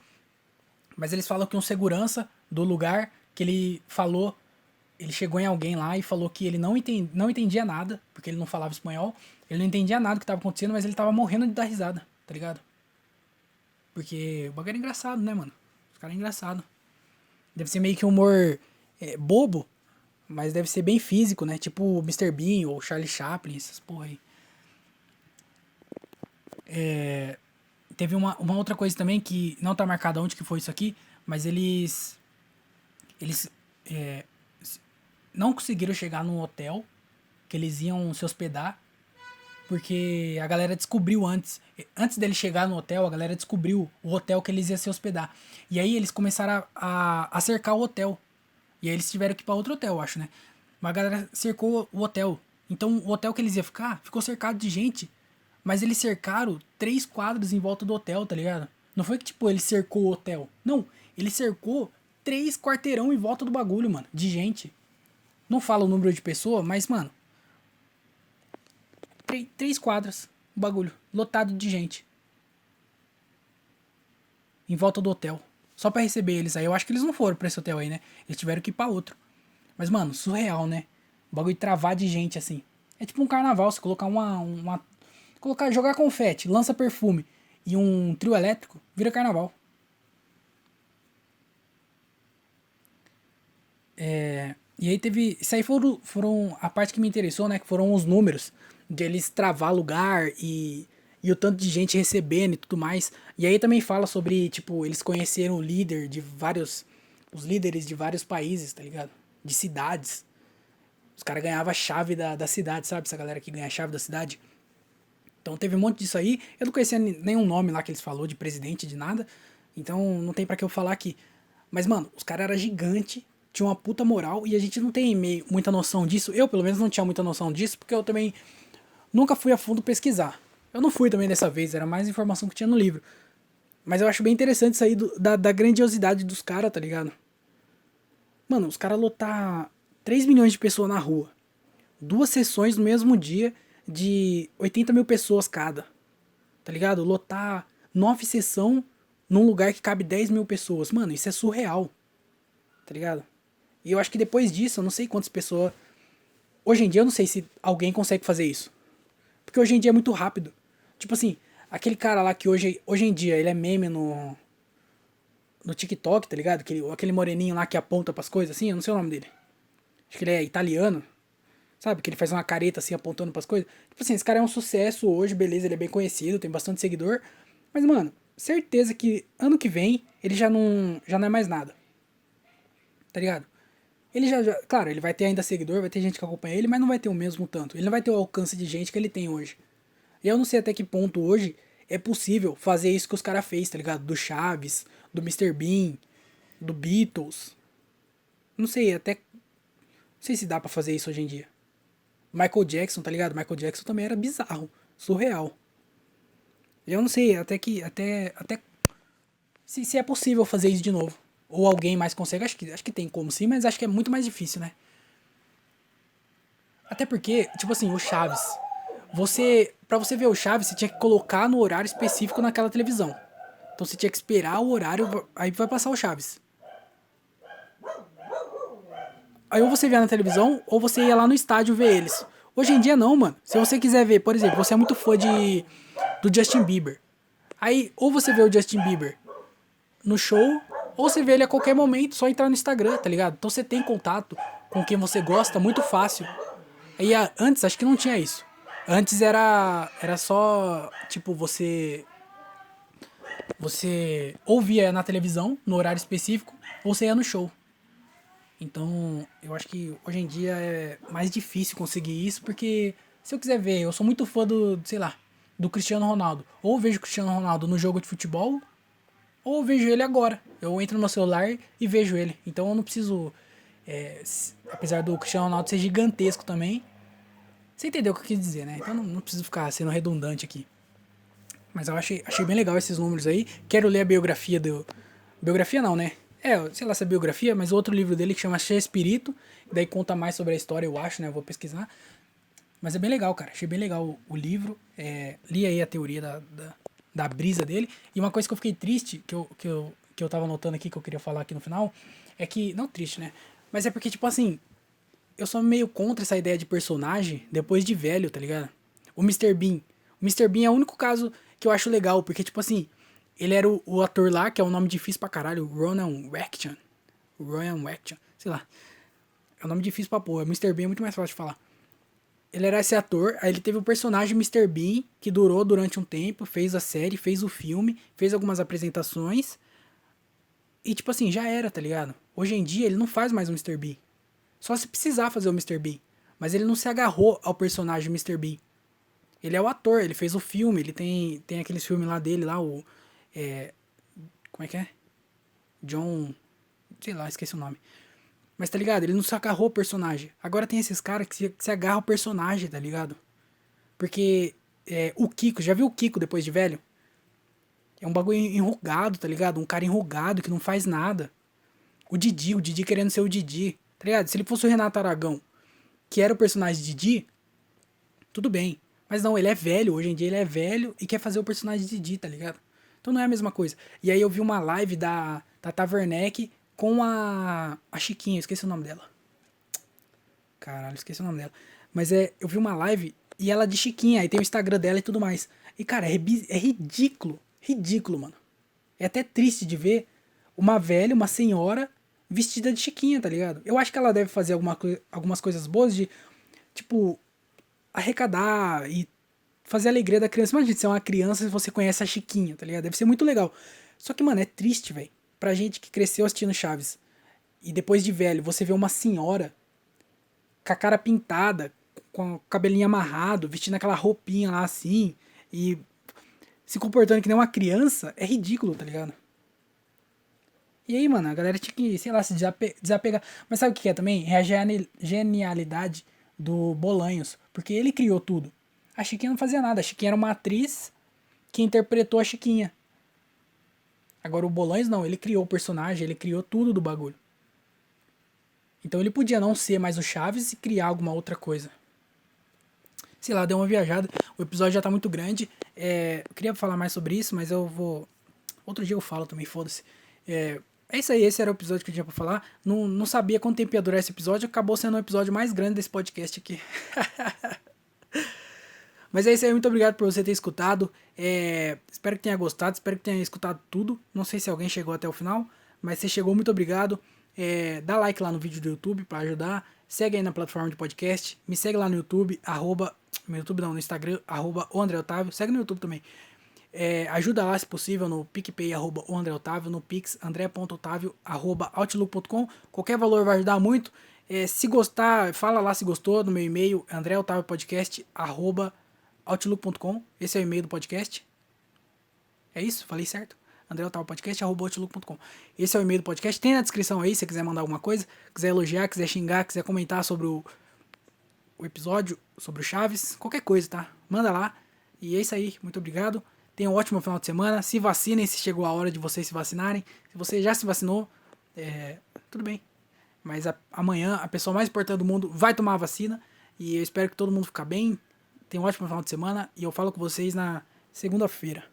Mas eles falam que um segurança do lugar, que ele falou, ele chegou em alguém lá e falou que ele não entendia nada, porque ele não falava espanhol. Ele não entendia nada do que tava acontecendo, mas ele tava morrendo de dar risada, tá ligado? Porque o bagulho era engraçado, né, mano? Os caras é engraçado. Deve ser meio que humor bobo, mas deve ser bem físico, né? Tipo o Mr. Bean ou Charlie Chaplin, essas porra aí. Teve uma outra coisa também que não tá marcada onde que foi isso aqui, mas eles não conseguiram chegar num hotel que eles iam se hospedar, porque a galera descobriu antes dele chegar no hotel, a galera descobriu o hotel que eles iam se hospedar. E aí eles começaram a cercar o hotel. E aí eles tiveram que ir pra outro hotel, eu acho, né? Mas a galera cercou o hotel. Então o hotel que eles iam ficar ficou cercado de gente. Mas eles cercaram 3 quadros em volta do hotel, tá ligado? Não foi que, tipo, ele cercou o hotel. Não, ele cercou 3 quarteirão em volta do bagulho, mano. De gente. Não fala o número de pessoa, mas, mano. 3 quadras. O bagulho. Lotado de gente. Em volta do hotel. Só pra receber eles aí. Eu acho que eles não foram pra esse hotel aí, né? Eles tiveram que ir pra outro. Mas, mano, surreal, né? O bagulho travar de gente assim. É tipo um carnaval. Você colocar jogar confete, lança perfume e um trio elétrico, vira carnaval. E aí teve. Isso aí foram a parte que me interessou, né? Que foram os números. De eles travar lugar e o tanto de gente recebendo e tudo mais. E aí também fala sobre, tipo, eles conheceram o líder de vários. Os líderes de vários países, tá ligado? De cidades. Os caras ganhavam a chave da cidade, sabe? Essa galera que ganha a chave da cidade. Então teve um monte disso aí. Eu não conhecia nenhum nome lá que eles falou de presidente, de nada. Então não tem pra que eu falar aqui. Mas, mano, os caras eram gigantes, tinha uma puta moral e a gente não tem muita noção disso. Eu, pelo menos, não tinha muita noção disso, porque eu também nunca fui a fundo pesquisar. Eu não fui também dessa vez, era mais informação que tinha no livro. Mas eu acho bem interessante isso aí da grandiosidade dos caras, tá ligado? Mano, os caras lotar 3 milhões de pessoas na rua. 2 sessões no mesmo dia de 80 mil pessoas cada. Tá ligado? Lotar 9 sessão num lugar que cabe 10 mil pessoas. Mano, isso é surreal. Tá ligado? E eu acho que depois disso, eu não sei quantas pessoas. Hoje em dia eu não sei se alguém consegue fazer isso. Porque hoje em dia é muito rápido. Tipo assim, aquele cara lá que hoje em dia ele é meme no TikTok, tá ligado? Aquele moreninho lá que aponta pras coisas assim, eu não sei o nome dele. Acho que ele é italiano. Sabe? Que ele faz uma careta assim apontando pras coisas. Tipo assim, esse cara é um sucesso hoje, beleza, ele é bem conhecido, tem bastante seguidor. Mas, mano, certeza que ano que vem ele já não é mais nada. Tá ligado? Ele claro, ele vai ter ainda seguidor, vai ter gente que acompanha ele, mas não vai ter o mesmo tanto. Ele não vai ter o alcance de gente que ele tem hoje. E eu não sei até que ponto hoje é possível fazer isso que os caras fez, tá ligado? Do Chaves, do Mr. Bean, do Beatles. Não sei, até. Não sei se dá pra fazer isso hoje em dia. Michael Jackson, tá ligado? Michael Jackson também era bizarro, surreal. Eu não sei, até se é possível fazer isso de novo. Ou alguém mais consegue, acho que tem como sim, mas acho que é muito mais difícil, né? Até porque, tipo assim, o Chaves. Pra você ver o Chaves, você tinha que colocar no horário específico naquela televisão. Então você tinha que esperar o horário, aí vai passar o Chaves. Aí ou você via na televisão, ou você ia lá no estádio ver eles. Hoje em dia não, mano. Se você quiser ver, por exemplo, você é muito fã do Justin Bieber. Aí, ou você vê o Justin Bieber no show, ou você vê ele a qualquer momento, só entrar no Instagram, tá ligado? Então você tem contato com quem você gosta muito fácil. Aí antes, acho que não tinha isso. Antes era só, tipo, você ouvia na televisão, no horário específico, ou você ia no show. Então, eu acho que hoje em dia é mais difícil conseguir isso, porque se eu quiser ver, eu sou muito fã sei lá, do Cristiano Ronaldo. Ou vejo o Cristiano Ronaldo no jogo de futebol, ou vejo ele agora. Eu entro no meu celular e vejo ele. Então eu não preciso, apesar do Cristiano Ronaldo ser gigantesco também, você entendeu o que eu quis dizer, né? Então não preciso ficar sendo redundante aqui. Mas eu achei bem legal esses números aí. Quero ler a biografia do. Biografia não, né? Sei lá se é biografia, mas outro livro dele que chama Chespirito. Daí conta mais sobre a história, eu acho, né? Eu vou pesquisar. Mas é bem legal, cara. Achei bem legal o livro. Li aí a teoria da brisa dele. E uma coisa que eu fiquei triste, que eu tava anotando aqui, que eu queria falar aqui no final, é que. Não triste, né? Mas é porque, tipo assim, eu sou meio contra essa ideia de personagem depois de velho, tá ligado? O Mr. Bean. O Mr. Bean é o único caso que eu acho legal, porque, tipo assim, Ele era o ator lá, que é um nome difícil pra caralho, Ronan Atkinson. Ronan Atkinson, sei lá. É um nome difícil pra porra. Mr. Bean é muito mais fácil de falar. Ele era esse ator, aí ele teve o personagem Mr. Bean, que durou durante um tempo, fez a série, fez o filme, fez algumas apresentações. E tipo assim, já era, tá ligado? Hoje em dia ele não faz mais o Mr. Bean. Só se precisar fazer o Mr. Bean. Mas ele não se agarrou ao personagem Mr. Bean. Ele é o ator, ele fez o filme, ele tem aqueles filmes lá dele, lá, o... como é que é? John... sei lá, esqueci o nome. Mas tá ligado? Ele não se agarrou ao personagem. Agora tem esses caras que se agarram ao personagem, tá ligado? Porque o Kiko, já viu o Kiko depois de velho? É um bagulho enrugado, tá ligado? Um cara enrugado que não faz nada. O Didi querendo ser o Didi, tá ligado? Se ele fosse o Renato Aragão, que era o personagem Didi, tudo bem. Mas não, ele é velho, hoje em dia ele é velho e quer fazer o personagem Didi, tá ligado? Então não é a mesma coisa. E aí eu vi uma live da Tata Werneck com a Chiquinha, esqueci o nome dela. Caralho, esqueci o nome dela. Mas eu vi uma live e ela de Chiquinha, aí tem o Instagram dela e tudo mais. E cara, é ridículo. Ridículo, mano. É até triste de ver uma velha, uma senhora, vestida de Chiquinha, tá ligado? Eu acho que ela deve fazer algumas coisas boas de, tipo, arrecadar e fazer a alegria da criança. Imagina ser uma criança e você conhece a Chiquinha, tá ligado? Deve ser muito legal. Só que, mano, é triste, velho. Pra gente que cresceu assistindo Chaves e depois de velho, você vê uma senhora com a cara pintada, com o cabelinho amarrado, vestindo aquela roupinha lá assim e se comportando que nem uma criança, é ridículo, tá ligado? E aí, mano, a galera tinha que, sei lá, se desapegar. Mas sabe o que é também? É a genialidade do Bolanhos. Porque ele criou tudo. A Chiquinha não fazia nada. A Chiquinha era uma atriz que interpretou a Chiquinha. Agora o Bolanhos não, ele criou o personagem, ele criou tudo do bagulho. Então ele podia não ser mais o Chaves e criar alguma outra coisa. Sei lá, deu uma viajada. O episódio já tá muito grande. Eu queria falar mais sobre isso, mas eu vou... outro dia eu falo também, foda-se. É isso aí, esse era o episódio que eu tinha pra falar. Não sabia quanto tempo ia durar esse episódio, acabou sendo o episódio mais grande desse podcast aqui. Mas é isso aí, muito obrigado por você ter escutado. Espero que tenha gostado, espero que tenha escutado tudo. Não sei se alguém chegou até o final, mas se chegou, muito obrigado. Dá like lá no vídeo do YouTube pra ajudar. Segue aí na plataforma de podcast. Me segue lá no YouTube, no YouTube não, no Instagram, @o André Otávio. Segue no YouTube também. Ajuda lá se possível no PicPay, @o André Otávio, no Pix, andré.otávio, @outlook.com. Qualquer valor vai ajudar muito. Se gostar, fala lá se gostou no meu e-mail, andreotaviopodcast, @outlook.com. Esse é o e-mail do podcast. É isso? Falei certo? andreotaviopodcast, @outlook.com. Esse é o e-mail do podcast. Tem na descrição aí, se você quiser mandar alguma coisa, quiser elogiar, quiser xingar, quiser comentar sobre o episódio, sobre o Chaves, qualquer coisa, tá? Manda lá. E é isso aí, muito obrigado. Tenha um ótimo final de semana. Se vacinem se chegou a hora de vocês se vacinarem. Se você já se vacinou, tudo bem. Mas amanhã a pessoa mais importante do mundo vai tomar a vacina. E eu espero que todo mundo fique bem. Tenha um ótimo final de semana. E eu falo com vocês na segunda-feira.